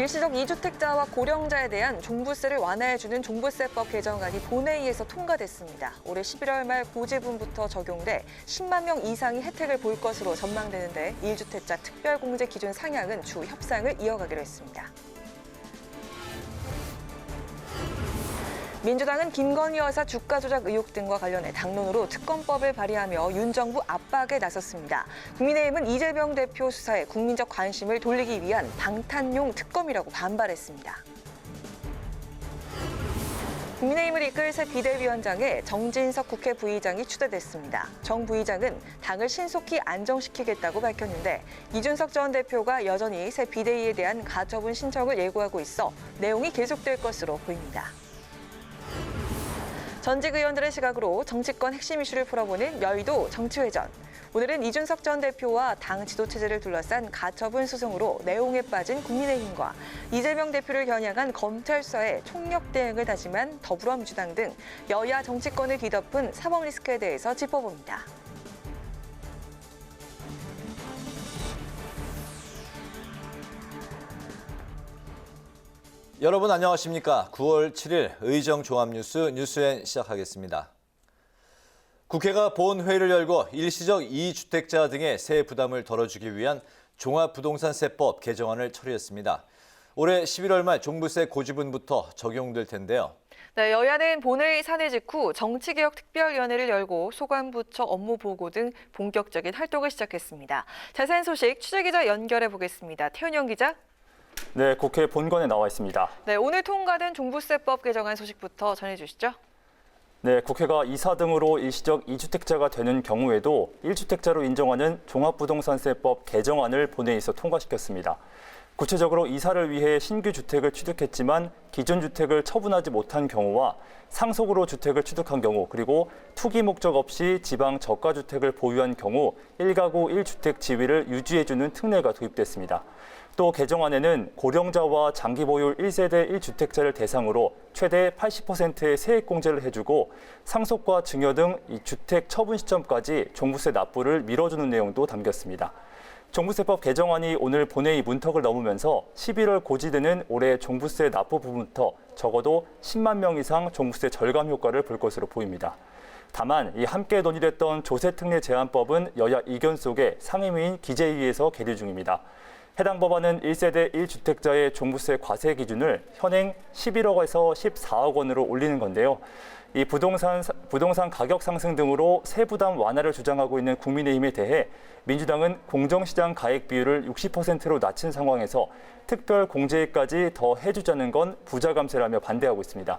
일시적 이주택자와 고령자에 대한 종부세를 완화해주는 종부세법 개정안이 본회의에서 통과됐습니다. 올해 11월 말 고지분부터 적용돼 10만 명 이상이 혜택을 볼 것으로 전망되는데 1주택자 특별공제 기준 상향은 추후 협상을 이어가기로 했습니다. 민주당은 김건희 여사 주가 조작 의혹 등과 관련해 당론으로 특검법을 발의하며 윤 정부 압박에 나섰습니다. 국민의힘은 이재명 대표 수사에 국민적 관심을 돌리기 위한 방탄용 특검이라고 반발했습니다. 국민의힘을 이끌 새 비대위원장에 정진석 국회 부의장이 추대됐습니다. 정 부의장은 당을 신속히 안정시키겠다고 밝혔는데 이준석 전 대표가 여전히 새 비대위에 대한 가처분 신청을 예고하고 있어 내용이 계속될 것으로 보입니다. 전직 의원들의 시각으로 정치권 핵심 이슈를 풀어보는 여의도 정치회전. 오늘은 이준석 전 대표와 당 지도체제를 둘러싼 가처분 소송으로 내용에 빠진 국민의힘과 이재명 대표를 겨냥한 검찰 수사에 총력 대응을 다짐한 더불어민주당 등 여야 정치권을 뒤덮은 사법 리스크에 대해서 짚어봅니다. 여러분 안녕하십니까? 9월 7일 의정 종합뉴스 뉴스엔 시작하겠습니다. 국회가 본회의를 열고 일시적 2주택자 등의 세액 부담을 덜어주기 위한 종합부동산세법 개정안을 처리했습니다. 올해 11월 말 종부세 고지분부터 적용될 텐데요. 네, 여야는 본회의 산회 직후 정치개혁특별위원회를 열고 소관부처 업무 보고 등 본격적인 활동을 시작했습니다. 자세한 소식 취재기자 연결해 보겠습니다. 태훈영 기자. 네, 국회 본관에 나와 있습니다. 네, 오늘 통과된 종부세법 개정안 소식부터 전해주시죠. 네, 국회가 이사 등으로 일시적 2주택자가 되는 경우에도 1주택자로 인정하는 종합부동산세법 개정안을 본회의에서 통과시켰습니다. 구체적으로 이사를 위해 신규 주택을 취득했지만 기존 주택을 처분하지 못한 경우와 상속으로 주택을 취득한 경우, 그리고 투기 목적 없이 지방 저가주택을 보유한 경우 1가구 1주택 지위를 유지해주는 특례가 도입됐습니다. 또 개정안에는 고령자와 장기 보유 1세대 1주택자를 대상으로 최대 80%의 세액 공제를 해주고 상속과 증여 등 이 주택 처분 시점까지 종부세 납부를 미뤄주는 내용도 담겼습니다. 종부세법 개정안이 오늘 본회의 문턱을 넘으면서 11월 고지되는 올해 종부세 납부 부분부터 적어도 10만 명 이상 종부세 절감 효과를 볼 것으로 보입니다. 다만 이 함께 논의됐던 조세특례 제한법은 여야 이견 속에 상임위인 기재위에서 계류 중입니다. 해당 법안은 1세대 1주택자의 종부세 과세 기준을 현행 11억에서 14억 원으로 올리는 건데요. 이 부동산 가격 상승 등으로 세부담 완화를 주장하고 있는 국민의힘에 대해 민주당은 공정시장 가액 비율을 60%로 낮춘 상황에서 특별 공제까지 더 해주자는 건 부자 감세라며 반대하고 있습니다.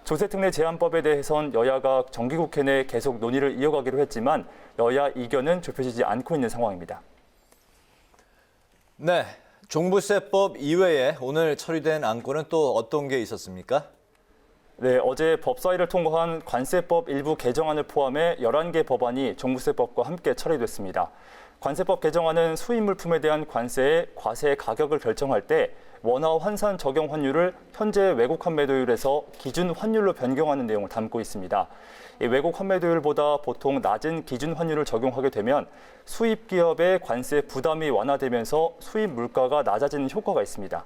조세특례 제한법에 대해선 여야가 정기국회 내 계속 논의를 이어가기로 했지만 여야 이견은 좁혀지지 않고 있는 상황입니다. 네, 종부세법 이외에 오늘 처리된 안건은 또 어떤 게 있었습니까? 네, 어제 법사위를 통과한 관세법 일부 개정안을 포함해 11개 법안이 종부세법과 함께 처리됐습니다. 관세법 개정안은 수입 물품에 대한 관세의 과세 가격을 결정할 때 원화 환산 적용 환율을 현재 외국 환매도율에서 기준 환율로 변경하는 내용을 담고 있습니다. 외국 환매도율보다 보통 낮은 기준 환율을 적용하게 되면 수입 기업의 관세 부담이 완화되면서 수입 물가가 낮아지는 효과가 있습니다.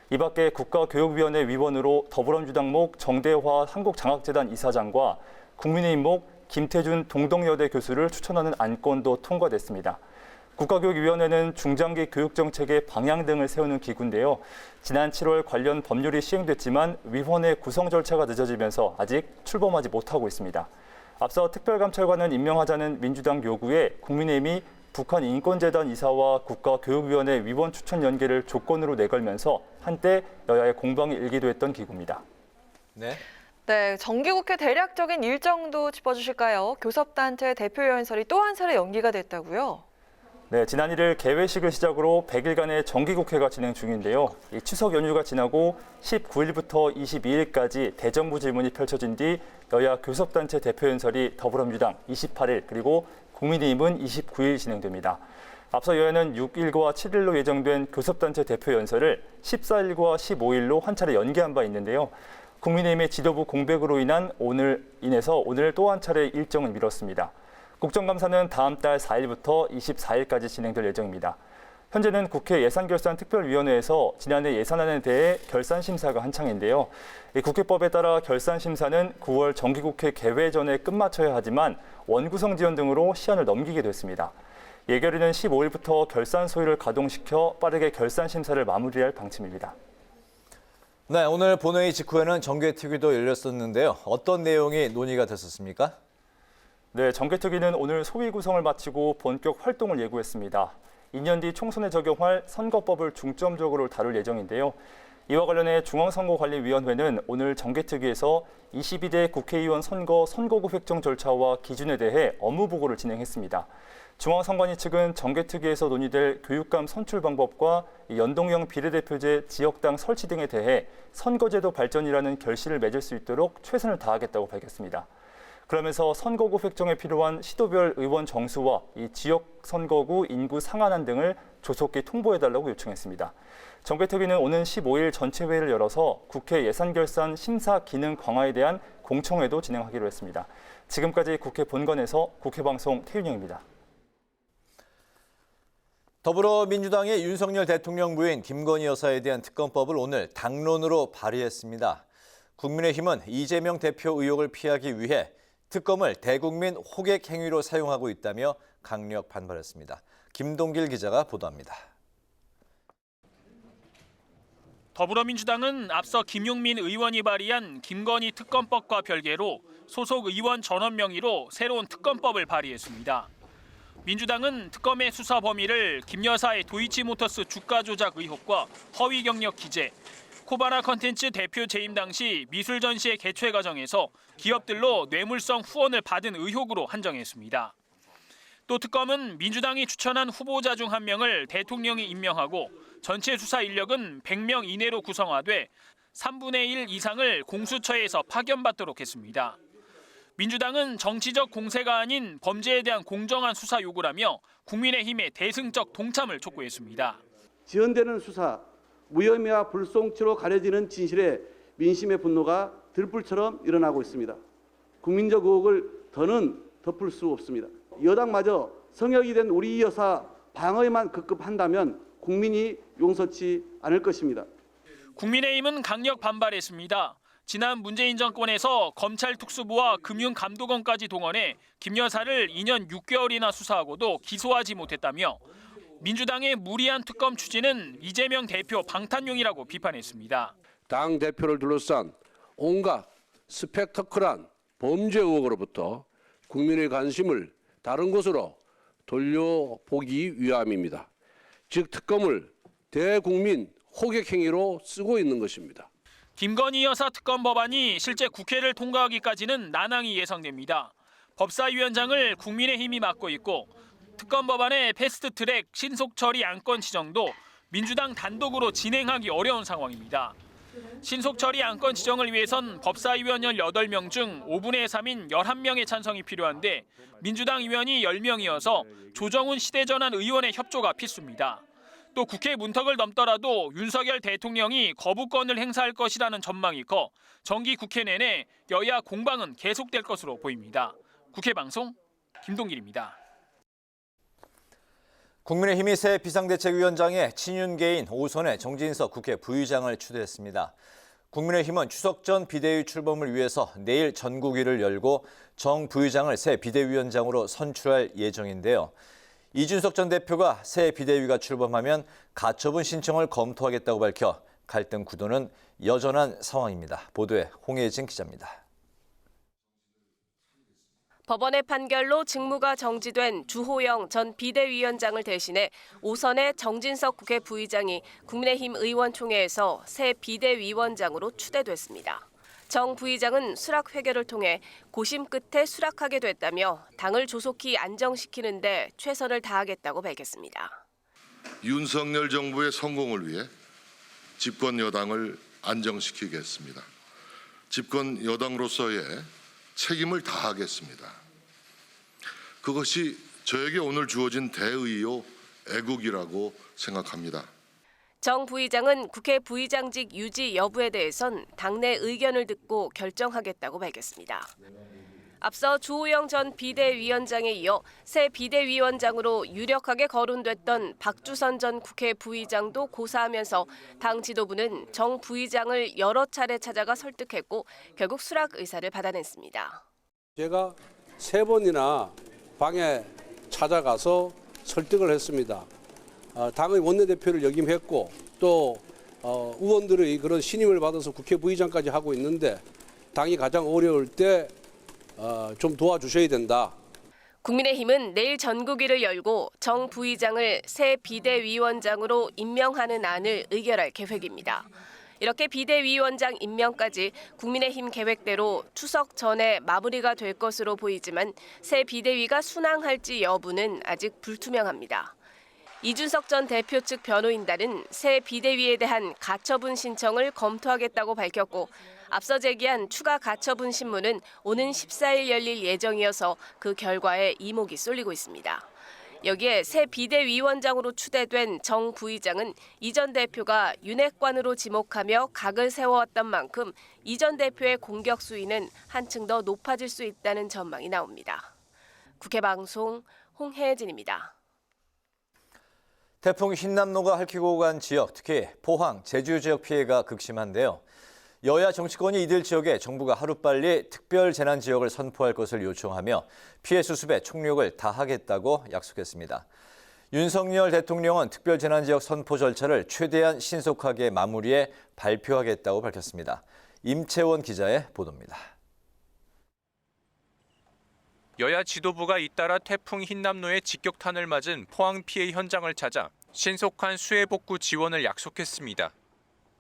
이 밖에 국가교육위원회 위원으로 더불어민주당목 정대화 한국장학재단 이사장과 국민의힘목 김태준 동덕여대 교수를 추천하는 안건도 통과됐습니다. 국가교육위원회는 중장기 교육정책의 방향 등을 세우는 기구인데요. 지난 7월 관련 법률이 시행됐지만 위원회 구성 절차가 늦어지면서 아직 출범하지 못하고 있습니다. 앞서 특별감찰관을 임명하자는 민주당 요구에 국민의힘이 북한인권재단 이사와 국가교육위원회 위원 추천 연계를 조건으로 내걸면서 한때 여야의 공방이 일기도 했던 기구입니다. 네, 정기국회 대략적인 일정도 짚어주실까요? 교섭단체 대표 연설이 또 한 차례 연기가 됐다고요? 네, 지난 1일 개회식을 시작으로 100일간의 정기국회가 진행 중인데요. 이 추석 연휴가 지나고 19일부터 22일까지 대정부 질문이 펼쳐진 뒤 여야 교섭단체 대표 연설이 더불어민주당 28일 그리고 국민의힘은 29일 진행됩니다. 앞서 여야는 6일과 7일로 예정된 교섭단체 대표 연설을 14일과 15일로 한 차례 연기한 바 있는데요. 국민의힘의 지도부 공백으로 인해서 오늘 또 한 차례 일정을 미뤘습니다. 국정감사는 다음 달 4일부터 24일까지 진행될 예정입니다. 현재는 국회 예산결산특별위원회에서 지난해 예산안에 대해 결산 심사가 한창인데요. 이 국회법에 따라 결산 심사는 9월 정기국회 개회 전에 끝마쳐야 하지만 원구성 지연 등으로 시한을 넘기게 됐습니다. 예결위는 15일부터 결산 소위를 가동시켜 빠르게 결산 심사를 마무리할 방침입니다. 네, 오늘 본회의 직후에는 정개특위도 열렸었는데요. 어떤 내용이 논의가 됐었습니까? 네, 정개특위는 오늘 소위 구성을 마치고 본격 활동을 예고했습니다. 2년 뒤 총선에 적용할 선거법을 중점적으로 다룰 예정인데요. 이와 관련해 중앙선거관리위원회는 오늘 정개특위에서 22대 국회의원 선거구 획정 절차와 기준에 대해 업무 보고를 진행했습니다. 중앙선관위 측은 정개특위에서 논의될 교육감 선출 방법과 연동형 비례대표제 지역당 설치 등에 대해 선거제도 발전이라는 결실을 맺을 수 있도록 최선을 다하겠다고 밝혔습니다. 그러면서 선거구 획정에 필요한 시도별 의원 정수와 이 지역 선거구 인구 상한안 등을 조속히 통보해달라고 요청했습니다. 정개특위는 오는 15일 전체 회의를 열어서 국회 예산결산 심사 기능 강화에 대한 공청회도 진행하기로 했습니다. 지금까지 국회 본관에서 국회방송 태윤영입니다. 더불어민주당의 윤석열 대통령 부인 김건희 여사에 대한 특검법을 오늘 당론으로 발의했습니다. 국민의힘은 이재명 대표 의혹을 피하기 위해 특검을 대국민 호객 행위로 사용하고 있다며 강력 반발했습니다. 김동길 기자가 보도합니다. 더불어민주당은 앞서 김용민 의원이 발의한 김건희 특검법과 별개로 소속 의원 전원 명의로 새로운 특검법을 발의했습니다. 민주당은 특검의 수사 범위를 김 여사의 도이치모터스 주가 조작 의혹과 허위 경력 기재, 코바나 컨텐츠 대표 재임 당시 미술 전시회 개최 과정에서 기업들로 뇌물성 후원을 받은 의혹으로 한정했습니다. 또 특검은 민주당이 추천한 후보자 중 한 명을 대통령이 임명하고 전체 수사 인력은 100명 이내로 구성화돼 3분의 1 이상을 공수처에서 파견받도록 했습니다. 민주당은 정치적 공세가 아닌 범죄에 대한 공정한 수사 요구라며 국민의힘의 대승적 동참을 촉구했습니다. 지연되는 수사, 무혐의와 불송치로 가려지는 진실에 민심의 분노가 들불처럼 일어나고 있습니다. 국민적 의혹을 더는 덮을 수 없습니다. 여당마저 성역이 된 우리 여사 방어에만 급급한다면 국민이 용서치 않을 것입니다. 국민의힘은 강력 반발했습니다. 지난 문재인 정권에서 검찰 특수부와 금융감독원까지 동원해 김 여사를 2년 6개월이나 수사하고도 기소하지 못했다며 민주당의 무리한 특검 추진은 이재명 대표 방탄용이라고 비판했습니다. 당 대표를 둘러싼 온갖 스펙터클한 범죄 의혹으로부터 국민의 관심을 다른 곳으로 돌려보기 위함입니다. 즉 특검을 대국민 호객 행위로 쓰고 있는 것입니다. 김건희 여사 특검 법안이 실제 국회를 통과하기까지는 난항이 예상됩니다. 법사위원장을 국민의힘이 맡고 있고 특검 법안의 패스트트랙 신속 처리 안건 지정도 민주당 단독으로 진행하기 어려운 상황입니다. 신속 처리 안건 지정을 위해선 법사위원 18명 중 5분의 3인 11명의 찬성이 필요한데 민주당 의원이 10명이어서 조정훈 시대전환 의원의 협조가 필수입니다. 또 국회 문턱을 넘더라도 윤석열 대통령이 거부권을 행사할 것이라는 전망이 커 정기 국회 내내 여야 공방은 계속될 것으로 보입니다. 국회 방송 김동길입니다. 국민의힘이 새 비상대책위원장에 친윤계인 오선의 정진석 국회 부의장을 추대했습니다. 국민의힘은 추석 전 비대위 출범을 위해서 내일 전국위를 열고 정 부의장을 새 비대위원장으로 선출할 예정인데요. 이준석 전 대표가 새 비대위가 출범하면 가처분 신청을 검토하겠다고 밝혀 갈등 구도는 여전한 상황입니다. 보도에 홍예진 기자입니다. 법원의 판결로 직무가 정지된 주호영 전 비대위원장을 대신해 오선의 정진석 국회 부의장이 국민의힘 의원총회에서 새 비대위원장으로 추대됐습니다. 정 부의장은 수락 회결을 통해 고심 끝에 수락하게 됐다며 당을 조속히 안정시키는 데 최선을 다하겠다고 밝혔습니다. 윤석열 정부의 성공을 위해 집권 여당을 안정시키겠습니다. 집권 여당으로서의 책임을 다하겠습니다. 그것이 저에게 오늘 주어진 대의요 애국이라고 생각합니다. 정 부의장은 국회 부의장직 유지 여부에 대해선 당내 의견을 듣고 결정하겠다고 밝혔습니다. 앞서 주호영 전 비대위원장에 이어 새 비대위원장으로 유력하게 거론됐던 박주선 전 국회 부의장도 고사하면서 당 지도부는 정 부의장을 여러 차례 찾아가 설득했고 결국 수락 의사를 받아냈습니다. 제가 3번이나 방에 찾아가서 설득을 했습니다. 당의 원내대표를 역임했고 또 의원들의 그런 신임을 받아서 국회 부의장까지 하고 있는데 당이 가장 어려울 때 좀 도와주셔야 된다. 국민의힘은 내일 전국위를 열고 정 부의장을 새 비대위원장으로 임명하는 안을 의결할 계획입니다. 이렇게 비대위원장 임명까지 국민의힘 계획대로 추석 전에 마무리가 될 것으로 보이지만 새 비대위가 순항할지 여부는 아직 불투명합니다. 이준석 전 대표 측 변호인단은 새 비대위에 대한 가처분 신청을 검토하겠다고 밝혔고 앞서 제기한 추가 가처분 신문은 오는 14일 열릴 예정이어서 그 결과에 이목이 쏠리고 있습니다. 여기에 새 비대위원장으로 추대된 정 부의장은 이 전 대표가 윤핵관으로 지목하며 각을 세워왔던 만큼 이 전 대표의 공격 수위는 한층 더 높아질 수 있다는 전망이 나옵니다. 국회 방송 홍혜진입니다. 태풍 흰남노가 핥히고 간 지역, 특히 포항, 제주 지역 피해가 극심한데요. 여야 정치권이 이들 지역에 정부가 하루빨리 특별 재난 지역을 선포할 것을 요청하며 피해 수습에 총력을 다하겠다고 약속했습니다. 윤석열 대통령은 특별 재난 지역 선포 절차를 최대한 신속하게 마무리해 발표하겠다고 밝혔습니다. 임채원 기자의 보도입니다. 여야 지도부가 잇따라 태풍 흰남노의 직격탄을 맞은 포항 피해 현장을 찾아 신속한 수해 복구 지원을 약속했습니다.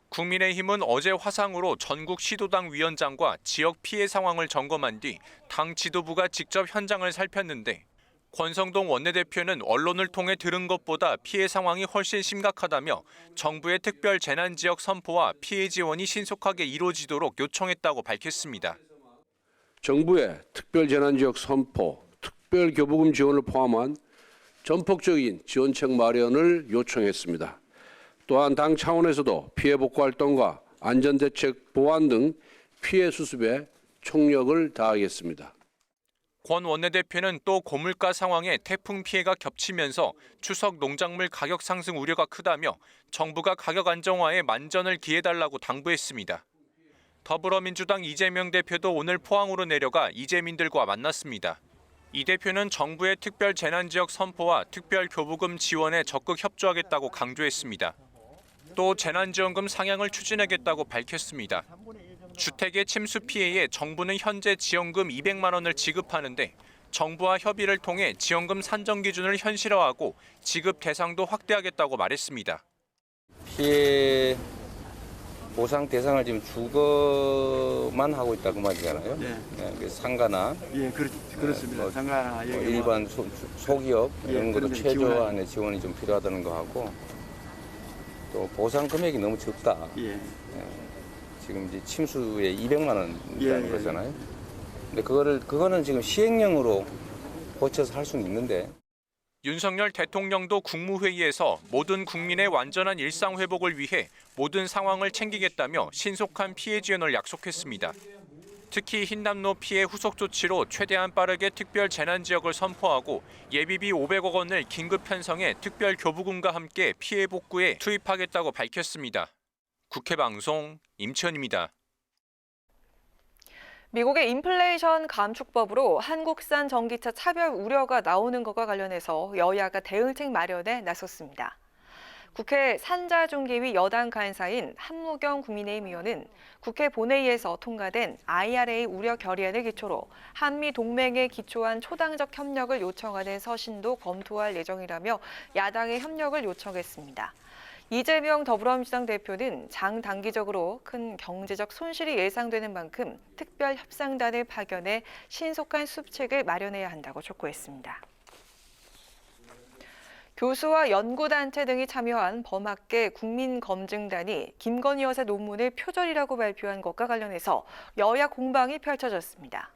국민의힘은 어제 화상으로 전국 시도당 위원장과 지역 피해 상황을 점검한 뒤 당 지도부가 직접 현장을 살폈는데 권성동 원내대표는 언론을 통해 들은 것보다 피해 상황이 훨씬 심각하다며 정부의 특별 재난지역 선포와 피해 지원이 신속하게 이루어지도록 요청했다고 밝혔습니다. 정부의 특별 재난지역 선포, 특별 교부금 지원을 포함한 전폭적인 지원책 마련을 요청했습니다. 또한 당 차원에서도 피해 복구 활동과 안전대책 보완 등 피해 수습에 총력을 다하겠습니다. 권 원내대표는 또 고물가 상황에 태풍 피해가 겹치면서 추석 농작물 가격 상승 우려가 크다며 정부가 가격 안정화에 만전을 기해달라고 당부했습니다. 더불어민주당 이재명 대표도 오늘 포항으로 내려가 이재민들과 만났습니다. 이 대표는 정부의 특별 재난지역 선포와 특별 교부금 지원에 적극 협조하겠다고 강조했습니다. 또 재난지원금 상향을 추진하겠다고 밝혔습니다. 주택의 침수 피해에 정부는 현재 지원금 200만 원을 지급하는데 정부와 협의를 통해 지원금 산정 기준을 현실화하고 지급 대상도 확대하겠다고 말했습니다. 피해 보상 대상을 지금 주거만 하고 있다 그 말이잖아요. 네. 상가나 그렇습니다. 상가나 일반 소기업 이런 것도 최저한의 지원이 좀 필요하다는 거 하고 또 보상 금액이 너무 적다. 지금 이제 침수에 200만 원이라는 거잖아요. 근데 그거는 지금 시행령으로 고쳐서 할 수는 있는데. 윤석열 대통령도 국무회의에서 모든 국민의 완전한 일상 회복을 위해 모든 상황을 챙기겠다며 신속한 피해 지원을 약속했습니다. 특히 흰남노 피해 후속 조치로 최대한 빠르게 특별 재난 지역을 선포하고 예비비 500억 원을 긴급 편성해 특별 교부금과 함께 피해 복구에 투입하겠다고 밝혔습니다. 국회 방송 임채원입니다. 미국의 인플레이션 감축법으로 한국산 전기차 차별 우려가 나오는 것과 관련해서 여야가 대응책 마련에 나섰습니다. 국회 산자중개위 여당 간사인 한무경 국민의힘 의원은 국회 본회의에서 통과된 IRA 우려 결의안을 기초로 한미 동맹에 기초한 초당적 협력을 요청하는 서신도 검토할 예정이라며 야당의 협력을 요청했습니다. 이재명 더불어민주당 대표는 장단기적으로 큰 경제적 손실이 예상되는 만큼 특별 협상단을 파견해 신속한 수습책을 마련해야 한다고 촉구했습니다. 교수와 연구단체 등이 참여한 범학계 국민검증단이 김건희 여사 논문을 표절이라고 발표한 것과 관련해서 여야 공방이 펼쳐졌습니다.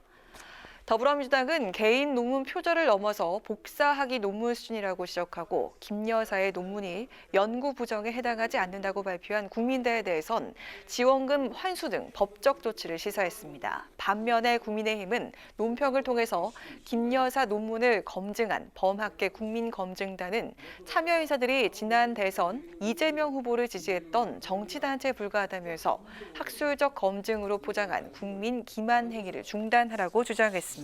더불어민주당은 개인 논문 표절을 넘어서 복사하기 논문 수준이라고 지적하고 김 여사의 논문이 연구 부정에 해당하지 않는다고 발표한 국민대에 대해선 지원금 환수 등 법적 조치를 시사했습니다. 반면에 국민의힘은 논평을 통해서 김 여사 논문을 검증한 범학계 국민검증단은 참여 인사들이 지난 대선 이재명 후보를 지지했던 정치단체에 불과하다면서 학술적 검증으로 포장한 국민 기만 행위를 중단하라고 주장했습니다.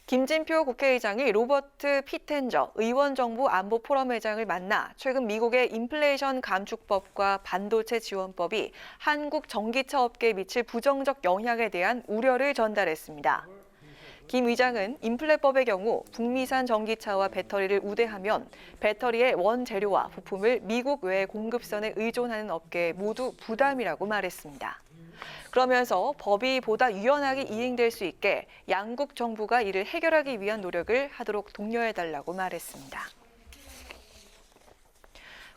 김진표 국회의장이 로버트 피텐저 의원정부 안보포럼회장을 만나 최근 미국의 인플레이션 감축법과 반도체 지원법이 한국 전기차 업계에 미칠 부정적 영향에 대한 우려를 전달했습니다. 김 의장은 인플레법의 경우 북미산 전기차와 배터리를 우대하면 배터리의 원재료와 부품을 미국 외 공급선에 의존하는 업계에 모두 부담이라고 말했습니다. 그러면서 법이 보다 유연하게 이행될 수 있게 양국 정부가 이를 해결하기 위한 노력을 하도록 독려해달라고 말했습니다.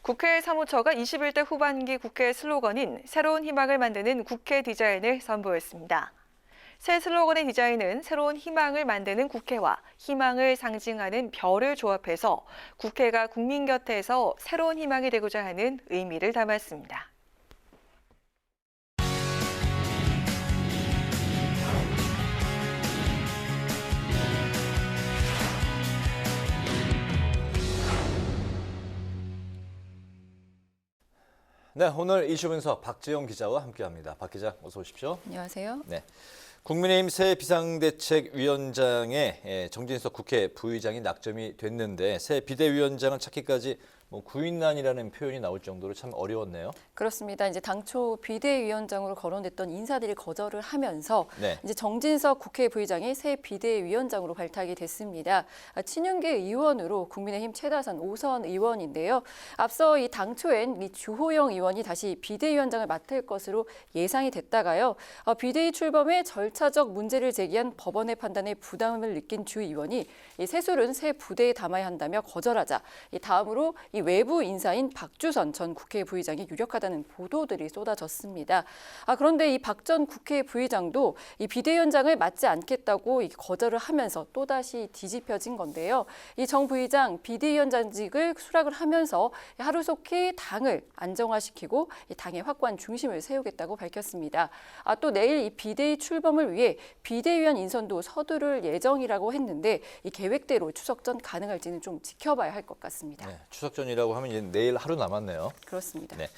국회 사무처가 21대 후반기 국회 슬로건인 새로운 희망을 만드는 국회 디자인을 선보였습니다. 새 슬로건의 디자인은 새로운 희망을 만드는 국회와 희망을 상징하는 별을 조합해서 국회가 국민 곁에서 새로운 희망이 되고자 하는 의미를 담았습니다. 네, 오늘 이슈 분석 박지영 기자와 함께합니다. 박 기자, 어서 오십시오. 안녕하세요. 네, 국민의힘 새 비상대책위원장에 정진석 국회 부의장이 낙점이 됐는데 새 비대위원장을 찾기까지 구인난이라는 표현이 나올 정도로 참 어려웠네요. 그렇습니다. 이제 당초 비대위원장으로 거론됐던 인사들이 거절을 하면서 네. 이제 정진석 국회 부의장이 새 비대위원장으로 발탁이 됐습니다. 친윤계 의원으로 국민의힘 최다선 5선 의원인데요. 앞서 이 당초엔 이 주호영 의원이 다시 비대위원장을 맡을 것으로 예상이 됐다가요. 비대위 출범에 절차적 문제를 제기한 법원의 판단에 부담을 느낀 주 의원이 이 세술은 새 부대에 담아야 한다며 거절하자 다음으로 이 외부 인사인 박주선 전 국회 부의장이 유력하다는 보도들이 쏟아졌습니다. 그런데 이 박 전 국회 부의장도 이 비대위원장을 맡지 않겠다고 거절을 하면서 또다시 뒤집혀진 건데요. 이 정 부의장 비대위원장직을 수락을 하면서 하루속히 당을 안정화시키고 당의 확고한 중심을 세우겠다고 밝혔습니다. 또 내일 이 비대위 출범을 위해 비대위원 인선도 서두를 예정이라고 했는데 이 계획대로 추석 전 가능할지는 좀 지켜봐야 할 것 같습니다. 네, 추석 전이라고 하면 이제 내일 하루 남았네요. 그렇습니다. 네,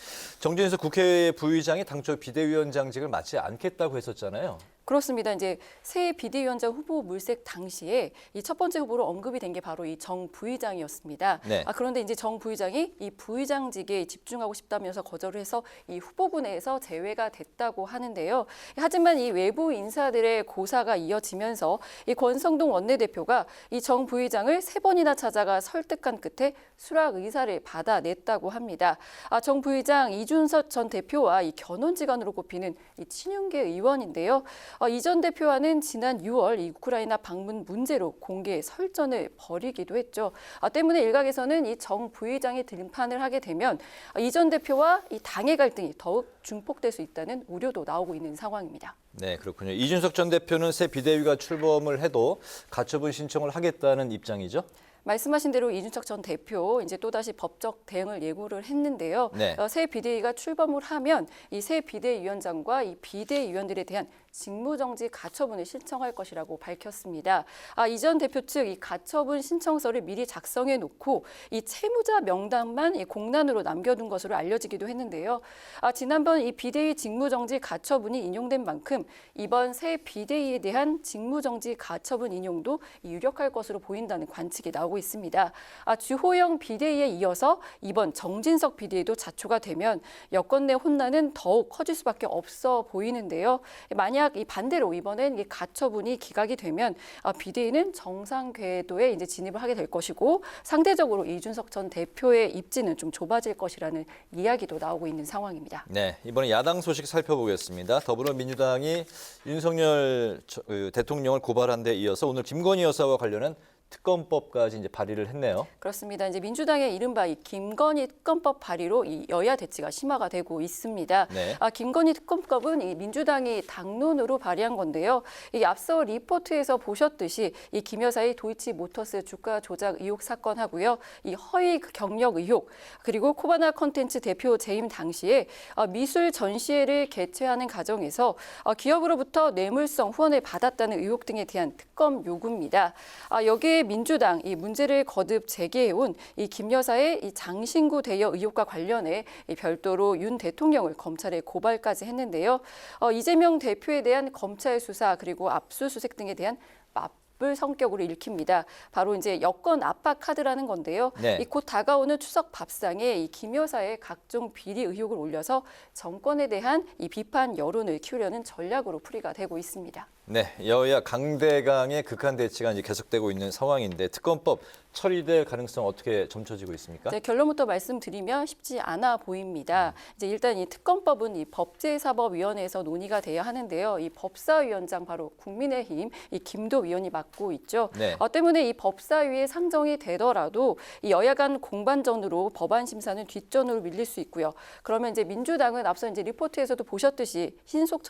정진석 국회 부의장이 당초 비대위원장직을 맡지 않겠다고 했었잖아요. 그렇습니다. 이제 새 비대위원장 후보 물색 당시에 이 첫 번째 후보로 언급이 된 게 바로 이 정 부의장이었습니다. 네. 그런데 이제 정 부의장이 이 부의장직에 집중하고 싶다면서 거절을 해서 이 후보군에서 제외가 됐다고 하는데요. 하지만 이 외부 인사들의 고사가 이어지면서 이 권성동 원내대표가 이 정 부의장을 3번이나 찾아가 설득한 끝에 수락 의사를 받아냈다고 합니다. 정 부의장 이준석 전 대표와 이 견원지간으로 꼽히는 이 친윤계 의원인데요. 이 전 대표와는 지난 6월 이 우크라이나 방문 문제로 공개 설전을 벌이기도 했죠. 때문에 일각에서는 이 정 부의장이 등판을 하게 되면 이 전 대표와 이 당의 갈등이 더욱 증폭될 수 있다는 우려도 나오고 있는 상황입니다. 네, 그렇군요. 이준석 전 대표는 새 비대위가 출범을 해도 가처분 신청을 하겠다는 입장이죠? 말씀하신 대로 이준석 전 대표 이제 또다시 법적 대응을 예고를 했는데요. 네. 새 비대위가 출범을 하면 이 새 비대위원장과 이 비대위원들에 대한 직무정지 가처분을 신청할 것이라고 밝혔습니다. 이 전 대표 측 이 가처분 신청서를 미리 작성해 놓고 이 채무자 명단만 이 공란으로 남겨둔 것으로 알려지기도 했는데요. 지난번 이 비대위 직무정지 가처분이 인용된 만큼 이번 새 비대위에 대한 직무정지 가처분 인용도 유력할 것으로 보인다는 관측이 나오고 있습니다. 주호영 비대위에 이어서 이번 정진석 비대위도 자초가 되면 여권 내 혼란은 더욱 커질 수밖에 없어 보이는데요. 만약 이 반대로 이번엔 이 가처분이 기각이 되면 비대위는 정상 궤도에 이제 진입을 하게 될 것이고 상대적으로 이준석 전 대표의 입지는 좀 좁아질 것이라는 이야기도 나오고 있는 상황입니다. 네, 이번에 야당 소식 살펴보겠습니다. 더불어민주당이 윤석열 대통령을 고발한 데 이어서 오늘 김건희 여사와 관련한 특검법까지 이제 발의를 했네요. 그렇습니다. 이제 민주당의 이른바 이 김건희 특검법 발의로 이 여야 대치가 심화가 되고 있습니다. 네. 김건희 특검법은 이 민주당이 당론으로 발의한 건데요. 이 앞서 리포트에서 보셨듯이 이 김 여사의 도이치모터스 주가 조작 의혹 사건하고요. 이 허위 경력 의혹 그리고 코바나 컨텐츠 대표 재임 당시에 미술 전시회를 개최하는 과정에서 기업으로부터 뇌물성 후원을 받았다는 의혹 등에 대한 특검 요구입니다. 여기에 민주당 이 문제를 거듭 제기해온 이 김 여사의 이 장신구 대여 의혹과 관련해 이 별도로 윤 대통령을 검찰에 고발까지 했는데요. 이재명 대표에 대한 검찰 수사 그리고 압수수색 등에 대한 맞불 성격으로 읽힙니다. 바로 이제 여권 압박 카드라는 건데요. 네. 이 곧 다가오는 추석 밥상에 이 김 여사의 각종 비리 의혹을 올려서 정권에 대한 이 비판 여론을 키우려는 전략으로 풀이가 되고 있습니다. 네, 여야 강대강의 극한 대치가 이제 계속되고 있는 상황인데 특검법 처리될 가능성 어떻게 점쳐지고 있습니까? 네, 결론부터 말씀드리면 쉽지 않아 보입니다. 이제 일단 이 특검법은 이 법제사법위원회에서 논의가 돼야 하는데요. 이 법사위원장 바로 국민의힘 이 김도 위원이 맡고 있죠. 네. 때문에 이 법사위에 상정이 되더라도 이 여야 간 공반전으로 법안 심사는 뒷전으로 밀릴 수 있고요. 그러면 이제 민주당은 앞서 이제 리포트에서도 보셨듯이 신속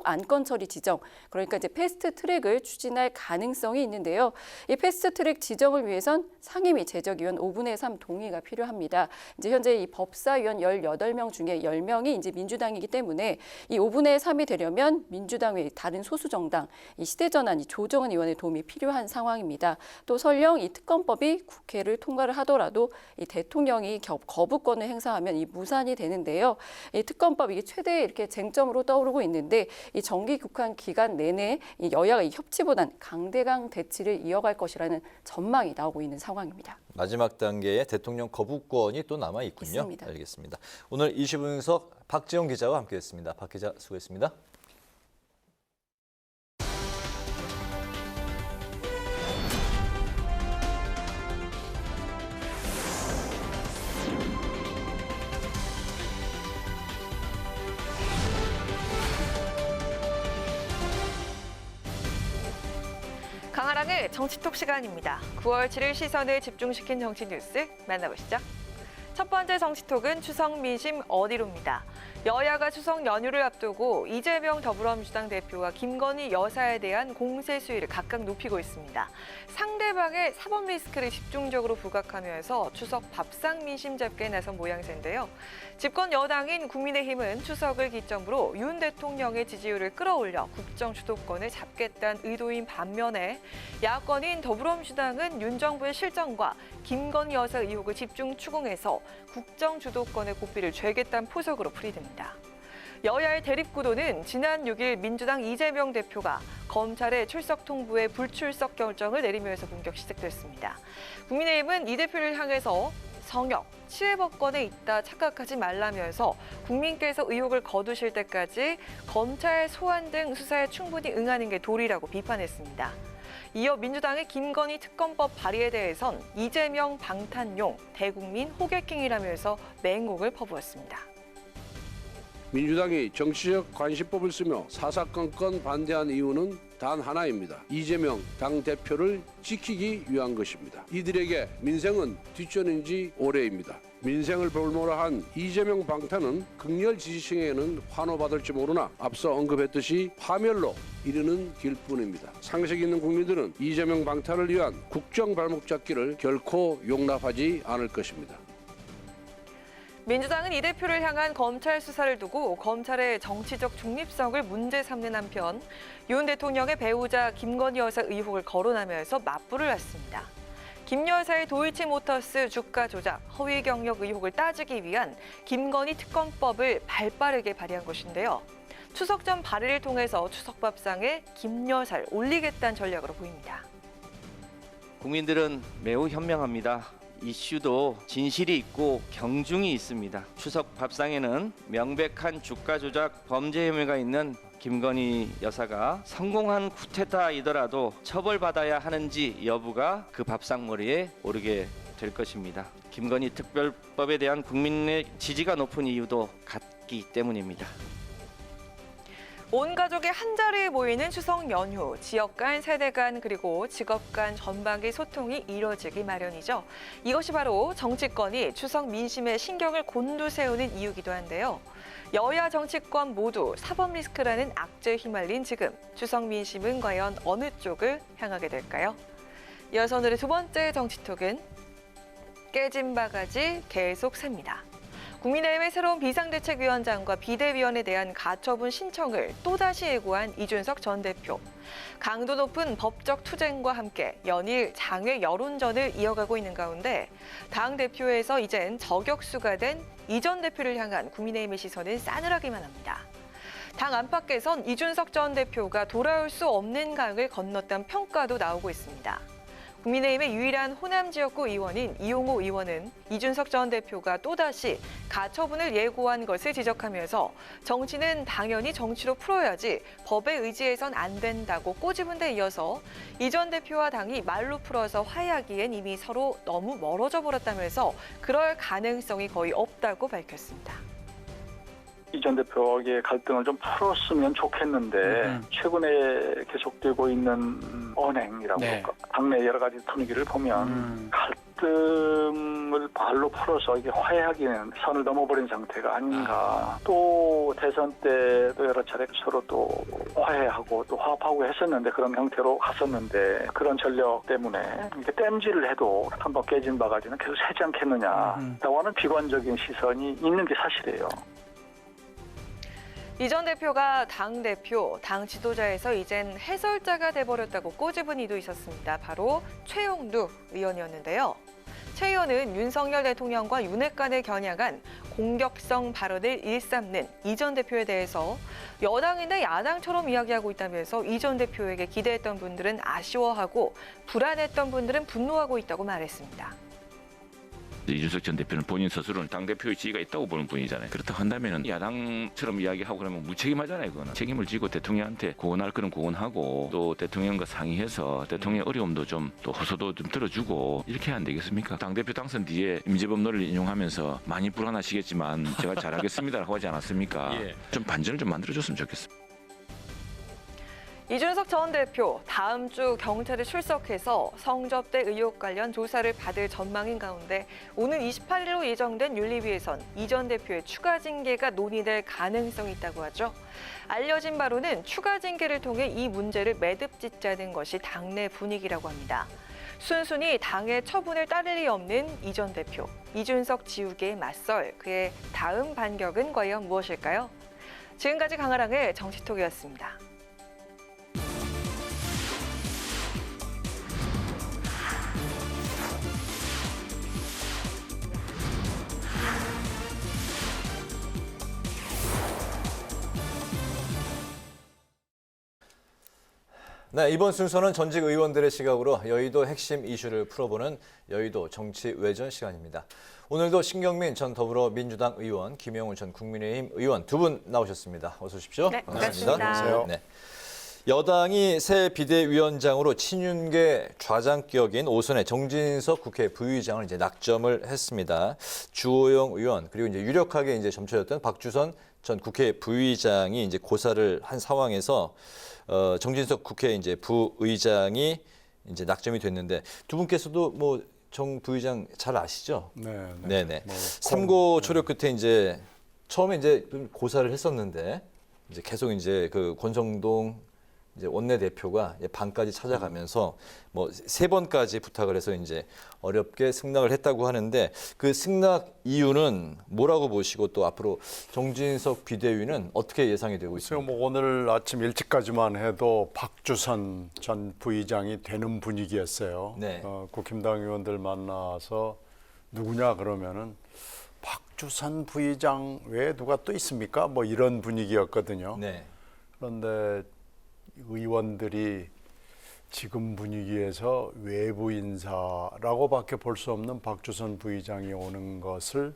안건 처리 지정, 그러니까 이제 패스트 트랙을 추진할 가능성이 있는데요. 이 패스트 트랙 지정을 위해선 상임위 제적위원 5분의 3 동의가 필요합니다. 이제 현재 이 법사위원 18명 중에 10명이 이제 민주당이기 때문에 이 5분의 3이 되려면 민주당 외 다른 소수 정당, 이 시대전환 이 조정은 의원의 도움이 필요한 상황입니다. 또 설령 이 특검법이 국회를 통과를 하더라도 이 대통령이 거부권을 행사하면 이 무산이 되는데요. 이 특검법 이게 최대 이렇게 쟁점으로 떠오르고 있는데 이 정기 국한 기간 내내 이 여야가 이 협치보단 강대강 대치를 이어갈 것이라는 전망이 나오고 있는 상황입니다. 마지막 단계에 대통령 거부권이 또 남아 있군요. 있습니다. 알겠습니다. 오늘 이슈 분석 박지영 기자와 함께했습니다. 박 기자 수고했습니다. 강하랑의 정치톡 시간입니다. 9월 7일 시선을 집중시킨 정치 뉴스 만나보시죠. 첫 번째 정치톡은 추석 민심 어디로입니다. 여야가 추석 연휴를 앞두고 이재명 더불어민주당 대표와 김건희 여사에 대한 공세 수위를 각각 높이고 있습니다. 상대방의 사법 리스크를 집중적으로 부각하면서 추석 밥상 민심 잡기에 나선 모양새인데요. 집권 여당인 국민의힘은 추석을 기점으로 윤 대통령의 지지율을 끌어올려 국정 주도권을 잡겠다는 의도인 반면에 야권인 더불어민주당은 윤 정부의 실정과 김건희 여사 의혹을 집중 추궁해서 국정 주도권의 고삐를 죄겠다는 포석으로 풀이됩니다. 여야의 대립구도는 지난 6일 민주당 이재명 대표가 검찰의 출석 통보에 불출석 결정을 내리면서 본격 시작됐습니다. 국민의힘은 이 대표를 향해서 성역, 치외법권에 있다 착각하지 말라면서 국민께서 의혹을 거두실 때까지 검찰 소환 등 수사에 충분히 응하는 게 도리라고 비판했습니다. 이어 민주당의 김건희 특검법 발의에 대해선 이재명 방탄용, 대국민 호객행위라면서 맹목을 퍼부었습니다. 민주당이 정치적 관시법을 쓰며 사사건건 반대한 이유는 단 하나입니다. 이재명 당대표를 지키기 위한 것입니다. 이들에게 민생은 뒷전인지 오래입니다. 민생을 볼모로 한 이재명 방탄은 극렬 지지층에는 환호받을지 모르나 앞서 언급했듯이 파멸로 이르는 길뿐입니다. 상식 있는 국민들은 이재명 방탄을 위한 국정 발목 잡기를 결코 용납하지 않을 것입니다. 민주당은 이 대표를 향한 검찰 수사를 두고 검찰의 정치적 중립성을 문제 삼는 한편 윤 대통령의 배우자 김건희 여사 의혹을 거론하면서 맞불을 놨습니다. 김 여사의 도이치모터스 주가 조작, 허위 경력 의혹을 따지기 위한 김건희 특검법을 발빠르게 발의한 것인데요. 추석 전 발의를 통해서 추석밥상에 김 여사를 올리겠다는 전략으로 보입니다. 국민들은 매우 현명합니다. 이슈도 진실이 있고 경중이 있습니다. 추석 밥상에는 명백한 주가 조작 범죄 혐의가 있는 김건희 여사가 성공한 쿠데타이더라도 처벌받아야 하는지 여부가 그 밥상머리에 오르게 될 것입니다. 김건희 특별법에 대한 국민의 지지가 높은 이유도 같기 때문입니다. 온 가족이 한자리에 모이는 추석 연휴, 지역 간, 세대 간, 그리고 직업 간 전방의 소통이 이뤄지기 마련이죠. 이것이 바로 정치권이 추석 민심에 신경을 곤두세우는 이유기도 한데요. 여야 정치권 모두 사법 리스크라는 악재에 휘말린 지금, 추석 민심은 과연 어느 쪽을 향하게 될까요? 이어서 오늘의 두 번째 정치톡은 깨진 바가지 계속 셉니다. 국민의힘의 새로운 비상대책위원장과 비대위원에 대한 가처분 신청을 또다시 예고한 이준석 전 대표. 강도 높은 법적 투쟁과 함께 연일 장외 여론전을 이어가고 있는 가운데 당대표에서 이젠 저격수가 된 이 전 대표를 향한 국민의힘의 시선은 싸늘하기만 합니다. 당 안팎에선 이준석 전 대표가 돌아올 수 없는 강을 건넜다는 평가도 나오고 있습니다. 국민의힘의 유일한 호남 지역구 의원인 이용호 의원은 이준석 전 대표가 또다시 가처분을 예고한 것을 지적하면서 정치는 당연히 정치로 풀어야지 법에 의지해선 안 된다고 꼬집은 데 이어서 이 전 대표와 당이 말로 풀어서 화해하기엔 이미 서로 너무 멀어져 버렸다면서 그럴 가능성이 거의 없다고 밝혔습니다. 이 전 대표에게 갈등을 좀 풀었으면 좋겠는데 최근에 계속되고 있는 언행이라고 할까? 당내 여러 가지 분위기를 보면 갈등을 발로 풀어서 이게 화해하기는 선을 넘어버린 상태가 아닌가. 또 대선 때도 여러 차례 서로 또 화해하고 또 화합하고 했었는데 그런 형태로 갔었는데 그런 전력 때문에 이렇게 땜질을 해도 한번 깨진 바가지는 계속 새지 않겠느냐라고 하는 비관적인 시선이 있는 게 사실이에요. 이 전 대표가 당대표, 당 지도자에서 이젠 해설자가 돼버렸다고 꼬집은 이도 있었습니다. 바로 최영두 의원이었는데요. 최 의원은 윤석열 대통령과 윤핵 관을 겨냥한 공격성 발언을 일삼는 이 전 대표에 대해서 여당인데 야당처럼 이야기하고 있다면서 이 전 대표에게 기대했던 분들은 아쉬워하고 불안했던 분들은 분노하고 있다고 말했습니다. 이준석 전 대표는 본인 스스로는 당대표의 지위가 있다고 보는 분이잖아요. 그렇다고 한다면 야당처럼 이야기하고 그러면 무책임하잖아요. 그거는 책임을 지고 대통령한테 고언할 거는 고언하고 또 대통령과 상의해서 대통령의 어려움도 좀 또 호소도 좀 들어주고 이렇게 해야 안 되겠습니까? 당대표 당선 뒤에 임재범 논리를 인용하면서 많이 불안하시겠지만 제가 잘하겠습니다라고 하지 않았습니까? 좀 반전을 좀 만들어줬으면 좋겠습니다. 이준석 전 대표 다음 주 경찰에 출석해서 성접대 의혹 관련 조사를 받을 전망인 가운데 오는 28일로 예정된 윤리위에선 이 전 대표의 추가 징계가 논의될 가능성이 있다고 하죠. 알려진 바로는 추가 징계를 통해 이 문제를 매듭 짓자는 것이 당내 분위기라고 합니다. 순순히 당의 처분을 따를 리 없는 이 전 대표. 이준석 지우개에 맞설 그의 다음 반격은 과연 무엇일까요? 지금까지 강아랑의 정치톡이었습니다. 네, 이번 순서는 전직 의원들의 시각으로 여의도 핵심 이슈를 풀어보는 여의도 정치 외전 시간입니다. 오늘도 신경민 전 더불어민주당 의원, 김영훈 전 국민의힘 의원 두 분 나오셨습니다. 어서 오십시오. 네, 반갑습니다. 안녕하세요. 네. 여당이 새 비대위원장으로 친윤계 좌장격인 오선의 정진석 국회 부의장을 이제 낙점을 했습니다. 주호영 의원 그리고 이제 유력하게 이제 점쳐졌던 박주선 전 국회 부의장이 이제 고사를 한 상황에서 정진석 국회 이제 부의장이 이제 낙점이 됐는데 두 분께서도 뭐 정 부의장 잘 아시죠? 네네. 삼고 초려 끝에 이제 처음에 이제 고사를 했었는데 이제 계속 이제 그 권성동 이제 원내대표가 방까지 찾아가면서 뭐 3번까지 부탁을 해서 이제 어렵게 승낙을 했다고 하는데 그 승낙 이유는 뭐라고 보시고 또 앞으로 정진석 비대위는 어떻게 예상이 되고 있습니까? 뭐 오늘 아침 일찍까지만 해도 박주선 전 부의장이 되는 분위기였어요. 네. 국힘당 의원들 만나서 누구냐 그러면은 박주선 부의장 외에 누가 또 있습니까? 뭐 이런 분위기였거든요. 네. 그런데 의원들이 지금 분위기에서 외부 인사라고밖에 볼 수 없는 박주선 부의장이 오는 것을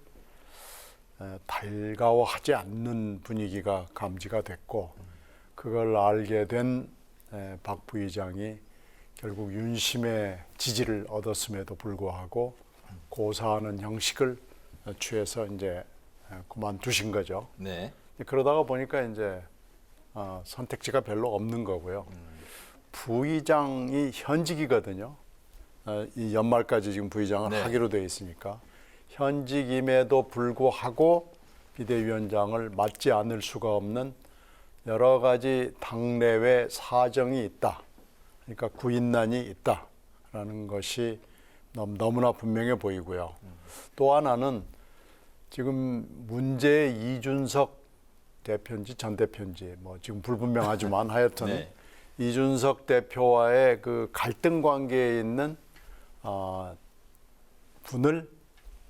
달가워하지 않는 분위기가 감지가 됐고 그걸 알게 된 박 부의장이 결국 윤심의 지지를 얻었음에도 불구하고 고사하는 형식을 취해서 이제 그만두신 거죠. 네. 그러다가 보니까 이제 선택지가 별로 없는 거고요. 부의장이 현직이거든요. 이 연말까지 지금 부의장을 네. 하기로 되어 있으니까 현직임에도 불구하고 비대위원장을 맡지 않을 수가 없는 여러 가지 당내외 사정이 있다. 그러니까 구인난이 있다라는 것이 너무나 분명해 보이고요. 또 하나는 지금 문제 이준석 대표인지 전 대표인지 뭐 지금 불분명하지만 하여튼 네. 이준석 대표와의 그 갈등 관계에 있는 분을